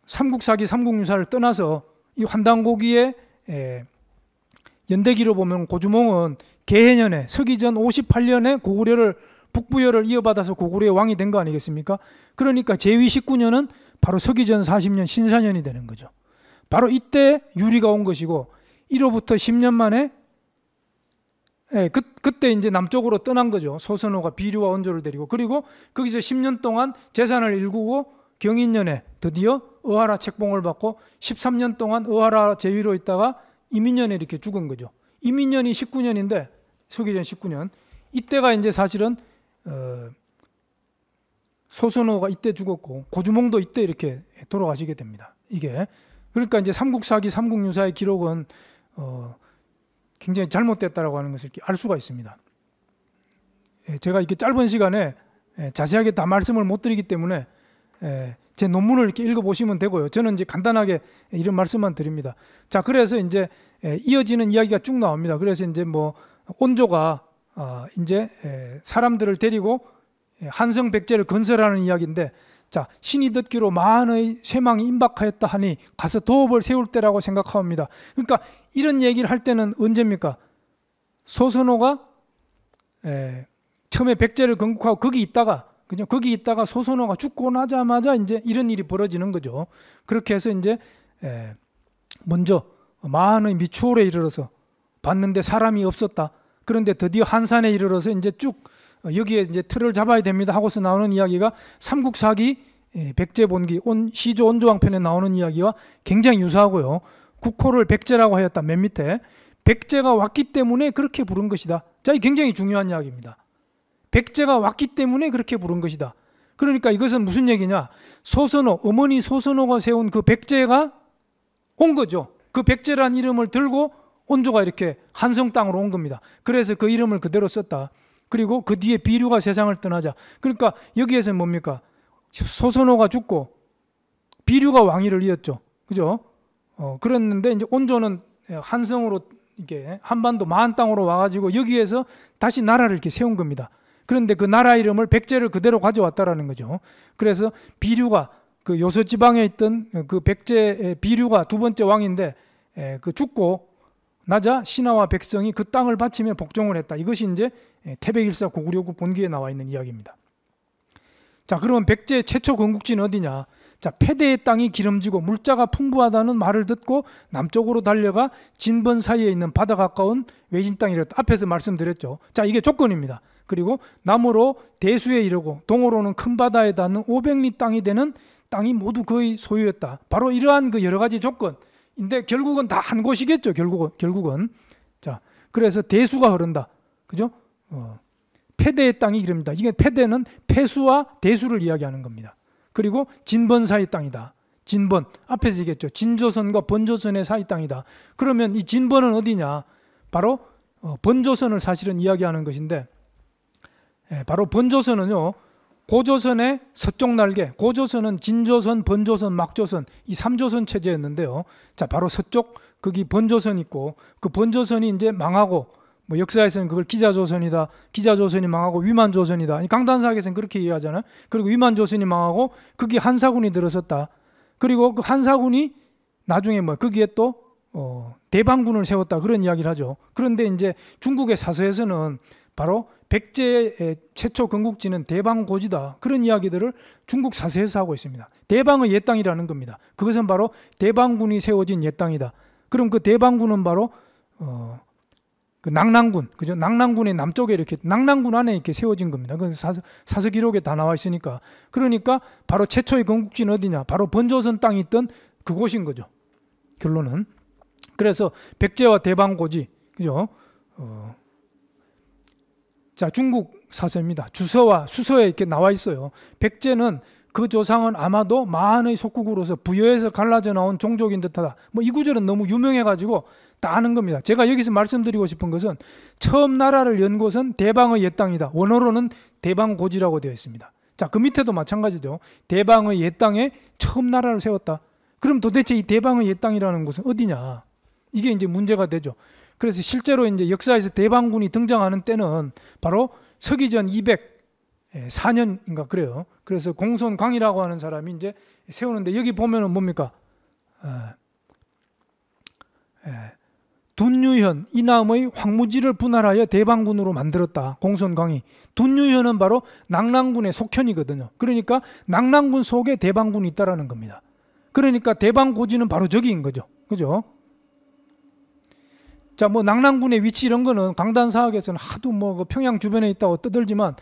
삼국사기 삼국유사를 떠나서 이 환단고기의 연대기로 보면 고주몽은 계해년에 서기전 58년에 고구려를 북부여를 이어받아서 고구려의 왕이 된 거 아니겠습니까? 그러니까 제위 19년은 바로 서기전 40년 신사년이 되는 거죠. 바로 이때 유리가 온 것이고 이로부터 10년 만에 그때 이제 남쪽으로 떠난 거죠. 소선호가 비류와 원조를 데리고. 그리고 거기서 10년 동안 재산을 일구고 경인년에 드디어 의하라 책봉을 받고 13년 동안 의하라 제위로 있다가 이민년에 이렇게 죽은 거죠. 이민년이 19년인데 서기전 19년 이때가 이제 사실은 소선호가 이때 죽었고 고주몽도 이때 이렇게 돌아가시게 됩니다. 이게 그러니까 이제 삼국사기, 삼국유사의 기록은 굉장히 잘못됐다라고 하는 것을 이렇게 알 수가 있습니다. 제가 이렇게 짧은 시간에 자세하게 다 말씀을 못 드리기 때문에 제 논문을 이렇게 읽어보시면 되고요. 저는 이제 간단하게 이런 말씀만 드립니다. 자, 그래서 이제 이어지는 이야기가 쭉 나옵니다. 그래서 이제 뭐 온조가 이제 사람들을 데리고 한성백제를 건설하는 이야기인데, 자, 신이 듣기로 만의 쇠망이 임박하였다 하니 가서 도읍을 세울 때라고 생각합니다. 그러니까 이런 얘기를 할 때는 언제입니까? 소선호가 처음에 백제를 건국하고 거기 있다가 소선호가 죽고 나자마자 이제 이런 일이 벌어지는 거죠. 그렇게 해서 이제 먼저 만의 미추홀에 이르러서 봤는데 사람이 없었다. 그런데 드디어 한산에 이르러서 이제 쭉 여기에 이제 틀을 잡아야 됩니다 하고서 나오는 이야기가 삼국사기 백제본기 시조 온조왕편에 나오는 이야기와 굉장히 유사하고요. 국호를 백제라고 하였다. 맨 밑에 백제가 왔기 때문에 그렇게 부른 것이다. 자, 이 굉장히 중요한 이야기입니다. 백제가 왔기 때문에 그렇게 부른 것이다. 그러니까 이것은 무슨 얘기냐? 소선호, 어머니 소선호가 세운 그 백제가 온 거죠. 그 백제란 이름을 들고 온조가 이렇게 한성 땅으로 온 겁니다. 그래서 그 이름을 그대로 썼다. 그리고 그 뒤에 비류가 세상을 떠나자. 그러니까 여기에서는 뭡니까? 소선호가 죽고 비류가 왕위를 이었죠. 그죠? 그랬는데 이제 온조는 한성으로 이게 한반도 마한 땅으로 와가지고 여기에서 다시 나라를 이렇게 세운 겁니다. 그런데 그 나라 이름을 백제를 그대로 가져왔다라는 거죠. 그래서 비류가 그 요서 지방에 있던 그 백제 비류가 두 번째 왕인데 그 죽고 나자 신하와 백성이 그 땅을 바치며 복종을 했다. 이것이 이제 태백일사 9969 본기에 나와 있는 이야기입니다. 자, 그러면 백제 최초 건국지는 어디냐? 자, 패대의 땅이 기름지고 물자가 풍부하다는 말을 듣고 남쪽으로 달려가 진번 사이에 있는 바다 가까운 외진 땅이랬다. 앞에서 말씀드렸죠. 자, 이게 조건입니다. 그리고 남으로 대수에 이르고 동으로는 큰 바다에 닿는 500리 땅이 되는 땅이 모두 그의 소유였다. 바로 이러한 그 여러 가지 조건인데 결국은 다 한 곳이겠죠. 결국은. 자, 그래서 대수가 흐른다. 그죠? 패대의 땅이 이릅니다. 이게 패대는 패수와 대수를 이야기하는 겁니다. 그리고 진번 사이 땅이다. 진번 앞에서 얘기했죠. 진조선과 번조선의 사이 땅이다. 그러면 이 진번은 어디냐? 바로 번조선을 사실은 이야기하는 것인데, 바로 번조선은요, 고조선의 서쪽 날개, 고조선은 진조선, 번조선, 막조선 이 3조선 체제였는데요. 자, 바로 서쪽 거기 번조선 있고, 그 번조선이 이제 망하고, 뭐 역사에서는 그걸 기자조선이다, 기자조선이 망하고 위만조선이다. 강단사학에서는 그렇게 이해하잖아요. 그리고 위만조선이 망하고 거기 한사군이 들어섰다. 그리고 그 한사군이 나중에 뭐 거기에 또 대방군을 세웠다, 그런 이야기를 하죠. 그런데 이제 중국의 사서에서는 바로 백제의 최초 건국지는 대방고지다, 그런 이야기들을 중국 사서에서 하고 있습니다. 대방의 옛 땅이라는 겁니다. 그것은 바로 대방군이 세워진 옛 땅이다. 그럼 그 대방군은 바로 그 낙랑군, 그죠? 낙랑군의 남쪽에 이렇게 낙랑군 안에 이렇게 세워진 겁니다. 그 사서 기록에 다 나와 있으니까. 그러니까 바로 최초의 건국지는 어디냐? 바로 번조선 땅이 있던 그곳인 거죠. 결론은. 그래서 백제와 대방고지, 그죠? 자, 중국 사서입니다. 주서와 수서에 이렇게 나와 있어요. 백제는 그 조상은 아마도 마한의 속국으로서 부여에서 갈라져 나온 종족인 듯하다. 뭐 이 구절은 너무 유명해가지고 다 아는 겁니다. 제가 여기서 말씀드리고 싶은 것은 처음 나라를 연 곳은 대방의 옛 땅이다. 원어로는 대방고지라고 되어 있습니다. 자, 그 밑에도 마찬가지죠. 대방의 옛 땅에 처음 나라를 세웠다. 그럼 도대체 이 대방의 옛 땅이라는 곳은 어디냐? 이게 이제 문제가 되죠. 그래서 실제로 이제 역사에서 대방군이 등장하는 때는 바로 서기전 204년인가 그래요. 그래서 공손광이라고 하는 사람이 이제 세우는데, 여기 보면은 뭡니까? 둔유현 이남의 황무지를 분할하여 대방군으로 만들었다. 공손광이. 둔유현은 바로 낙랑군의 속현이거든요. 그러니까 낙랑군 속에 대방군이 있다라는 겁니다. 그러니까 대방고지는 바로 저기인 거죠. 그죠? 자, 뭐 낙랑군의 위치 이런 거는 강단사학에서는 하도 뭐 그 평양 주변에 있다고 떠들지만,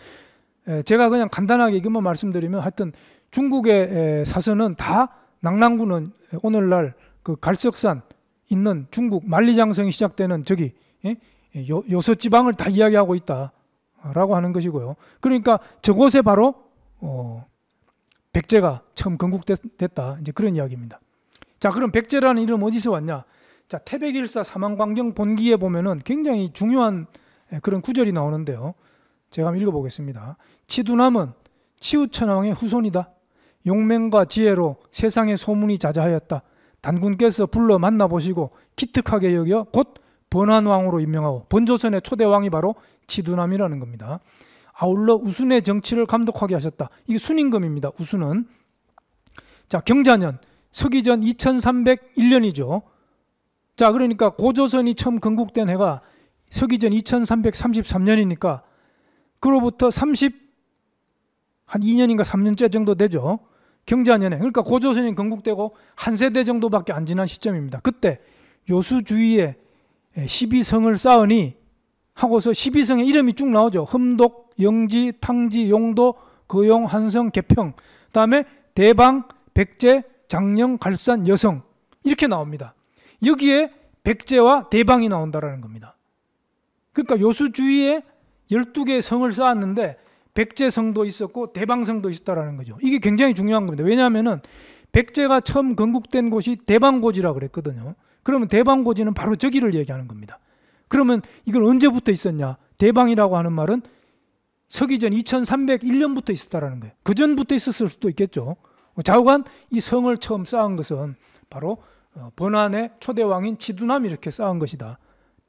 제가 그냥 간단하게 이것만 말씀드리면, 하여튼 중국의 사서는 다 낙랑군은 오늘날 그 갈석산 있는 중국 만리장성이 시작되는 저기 요서 지방을 다 이야기하고 있다라고 하는 것이고요. 그러니까 저곳에 바로 백제가 처음 건국됐다, 이제 그런 이야기입니다. 자, 그럼 백제라는 이름 어디서 왔냐? 자, 태백일사 사망광경 본기에 보면은 굉장히 중요한 그런 구절이 나오는데요. 제가 한번 읽어보겠습니다. 치두남은 치우천왕의 후손이다. 용맹과 지혜로 세상의 소문이 자자하였다. 단군께서 불러 만나보시고 기특하게 여겨 곧 번안왕으로 임명하고 번조선의 초대왕이 바로 치두남이라는 겁니다. 아울러 우순의 정치를 감독하게 하셨다. 이게 순임금입니다. 우순은. 자, 경자년 서기전 2301년이죠. 자, 그러니까 고조선이 처음 건국된 해가 서기전 2333년이니까 그로부터 한 2년인가 3년째 정도 되죠. 경자년에. 그러니까 고조선이 건국되고 한 세대 정도밖에 안 지난 시점입니다. 그때 요수주위에 12성을 쌓으니 하고서 12성의 이름이 쭉 나오죠. 흠독, 영지, 탕지, 용도, 거용, 한성, 개평, 그 다음에 대방, 백제, 장령, 갈산, 여성, 이렇게 나옵니다. 여기에 백제와 대방이 나온다라는 겁니다. 그러니까 요수 주위에 12개의 성을 쌓았는데 백제성도 있었고 대방성도 있었다라는 거죠. 이게 굉장히 중요한 겁니다. 왜냐하면은 백제가 처음 건국된 곳이 대방고지라고 그랬거든요. 그러면 대방고지는 바로 저기를 얘기하는 겁니다. 그러면 이걸 언제부터 있었냐? 대방이라고 하는 말은 서기전 2301년부터 있었다라는 거예요. 그 전부터 있었을 수도 있겠죠. 좌우간 이 성을 처음 쌓은 것은 바로 번안의 초대왕인 치두남이 이렇게 쌓은 것이다.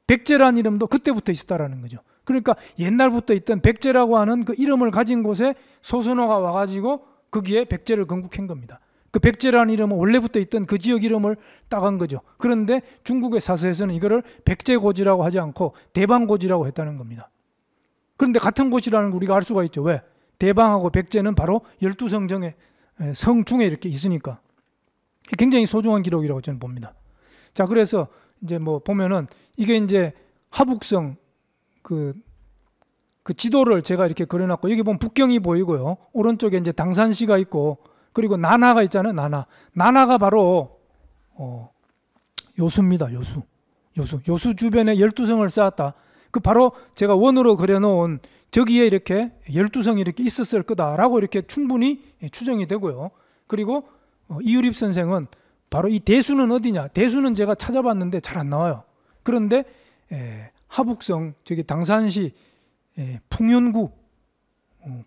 백제라는 이름도 그때부터 있었다라는 거죠. 그러니까 옛날부터 있던 백제라고 하는 그 이름을 가진 곳에 소선호가 와가지고 거기에 백제를 건국한 겁니다. 그 백제라는 이름은 원래부터 있던 그 지역 이름을 따간 거죠. 그런데 중국의 사서에서는 이거를 백제고지라고 하지 않고 대방고지라고 했다는 겁니다. 그런데 같은 곳이라는 걸 우리가 알 수가 있죠. 왜? 대방하고 백제는 바로 12성 중에 성 중에 이렇게 있으니까. 굉장히 소중한 기록이라고 저는 봅니다. 자, 그래서 이제 뭐 보면은 이게 이제 하북성 그 지도를 제가 이렇게 그려놨고, 여기 보면 북경이 보이고요. 오른쪽에 이제 당산시가 있고, 그리고 나나가 있잖아요. 나나가 바로 요수입니다. 요수 주변에 12성을 쌓았다. 그 바로 제가 원으로 그려놓은 저기에 이렇게 12성이 이렇게 있었을 거다라고 이렇게 충분히 추정이 되고요. 그리고 이유립 선생은 바로 이 대수는 어디냐? 대수는 제가 찾아봤는데 잘 안 나와요. 그런데 하북성 저기 당산시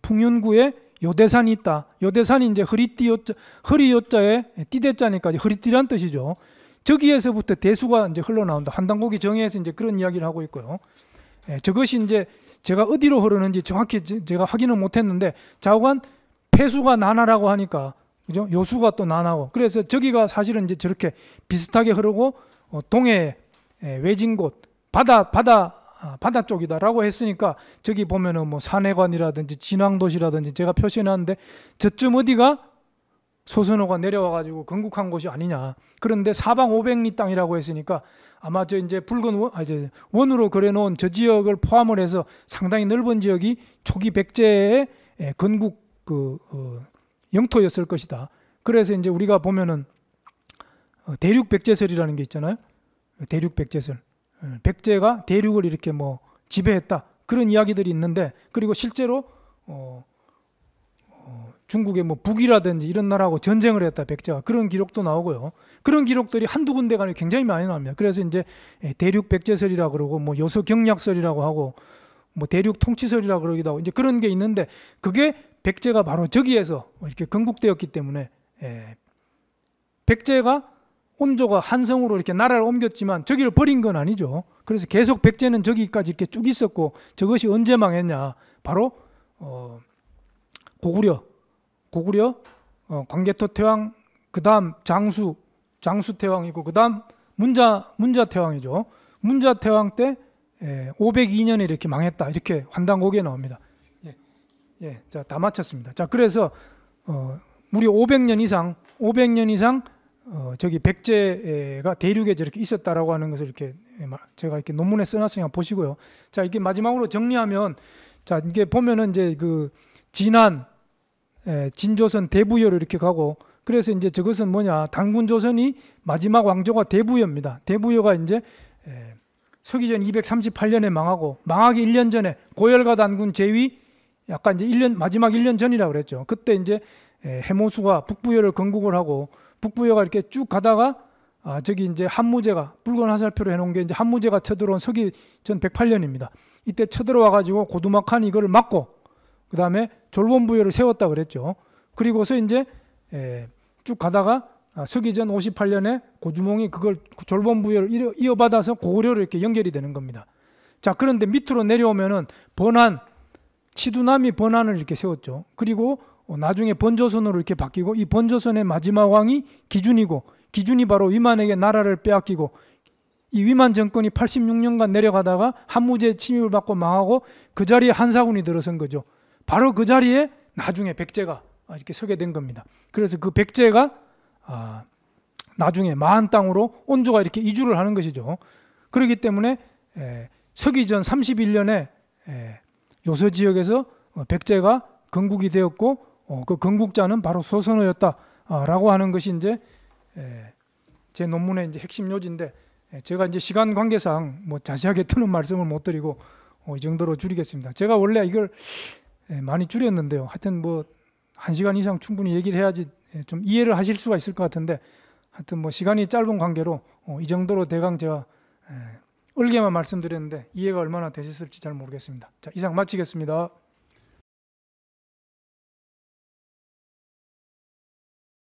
풍연구에 요대산이 있다. 요대산이 이제 허리 요자에 띠대자니까 허리띠란 뜻이죠. 저기에서부터 대수가 이제 흘러나온다. 한단고기 정의에서 이제 그런 이야기를 하고 있고요. 저것이 이제 제가 어디로 흐르는지 정확히 제가 확인은 못했는데 좌우간 폐수가 나나라고 하니까 그죠? 요수가 또 나나고, 그래서 저기가 사실은 이제 저렇게 비슷하게 흐르고 동해 외진 곳 바다 쪽이다라고 했으니까 저기 보면은 뭐 산해관이라든지 진왕도시라든지 제가 표시해놨는데 저쯤 어디가 소선호가 내려와 가지고 건국한 곳이 아니냐. 그런데 사방 500리 땅이라고 했으니까 아마 저 이제 붉은 원으로 그려놓은 저 지역을 포함을 해서 상당히 넓은 지역이 초기 백제의 건국 영토였을 것이다. 그래서 이제 우리가 보면은 대륙 백제설이라는 게 있잖아요. 대륙 백제설. 백제가 대륙을 이렇게 뭐 지배했다. 그런 이야기들이 있는데, 그리고 실제로 중국의 뭐 북이라든지 이런 나라하고 전쟁을 했다, 백제가. 그런 기록도 나오고요. 그런 기록들이 한두 군데가 굉장히 많이 나옵니다. 그래서 이제 대륙 백제설이라고 그러고 뭐 요소 경략설이라고 하고 뭐 대륙 통치설이라고 그러기도 하고 이제 그런 게 있는데, 그게 백제가 바로 저기에서 이렇게 건국되었기 때문에 백제가 온조가 한성으로 이렇게 나라를 옮겼지만 저기를 버린 건 아니죠. 그래서 계속 백제는 저기까지 이렇게 쭉 있었고, 저것이 언제 망했냐? 바로 고구려, 광개토 태왕, 그 다음 장수 태왕이고, 그 다음 문자 태왕이죠. 문자 태왕 때 502년에 이렇게 망했다. 이렇게 환단고기에 나옵니다. 예, 자, 다 마쳤습니다. 자, 그래서 무려 500년 이상 저기 백제가 대륙에 저렇게 있었다라고 하는 것을 이렇게 제가 이렇게 논문에 써놨으니까 보시고요. 자, 이게 마지막으로 정리하면, 자, 이게 보면은 이제 그 진조선 대부여로 이렇게 가고, 그래서 이제 저것은 뭐냐, 단군 조선이 마지막 왕조가 대부여입니다. 대부여가 이제 서기전 238년에 망하고 망하기 1년 전에 고열가 단군 제위 약간 이제 1년 마지막 1년 전이라고 그랬죠. 그때 이제 해모수가 북부여를 건국을 하고 북부여가 이렇게 쭉 가다가 저기 이제 한무제가 붉은 화살표로 해놓은 게 이제 한무제가 쳐들어온 서기전 108년입니다. 이때 쳐들어와 가지고 고두막한 이거를 막고 그 다음에 졸본부여를 세웠다 그랬죠. 그리고서 이제 쭉 가다가 서기전 58년에 고주몽이 그걸 졸본부여를 이어받아서 고구려로 이렇게 연결이 되는 겁니다. 자, 그런데 밑으로 내려오면은 번한 치두남이 번한을 이렇게 세웠죠. 그리고 나중에 번조선으로 이렇게 바뀌고 이 번조선의 마지막 왕이 기준이고 기준이 바로 위만에게 나라를 빼앗기고 이 위만 정권이 86년간 내려가다가 한무제 침입을 받고 망하고 그 자리에 한사군이 들어선 거죠. 바로 그 자리에 나중에 백제가 이렇게 서게 된 겁니다. 그래서 그 백제가 나중에 마한 땅으로 온조가 이렇게 이주를 하는 것이죠. 그렇기 때문에 서기전 31년에 요서 지역에서 백제가 건국이 되었고 그 건국자는 바로 소선호였다라고 하는 것이 이제 제 논문의 이제 핵심 요지인데 제가 이제 시간 관계상 뭐 자세하게 드는 말씀을 못 드리고 이 정도로 줄이겠습니다. 제가 원래 이걸 많이 줄였는데요. 하여튼 뭐 1시간 이상 충분히 얘기를 해야지 좀 이해를 하실 수가 있을 것 같은데 하여튼 뭐 시간이 짧은 관계로 이 정도로 대강 제가 얼개만 말씀드렸는데 이해가 얼마나 되셨을지 잘 모르겠습니다. 자, 이상 마치겠습니다.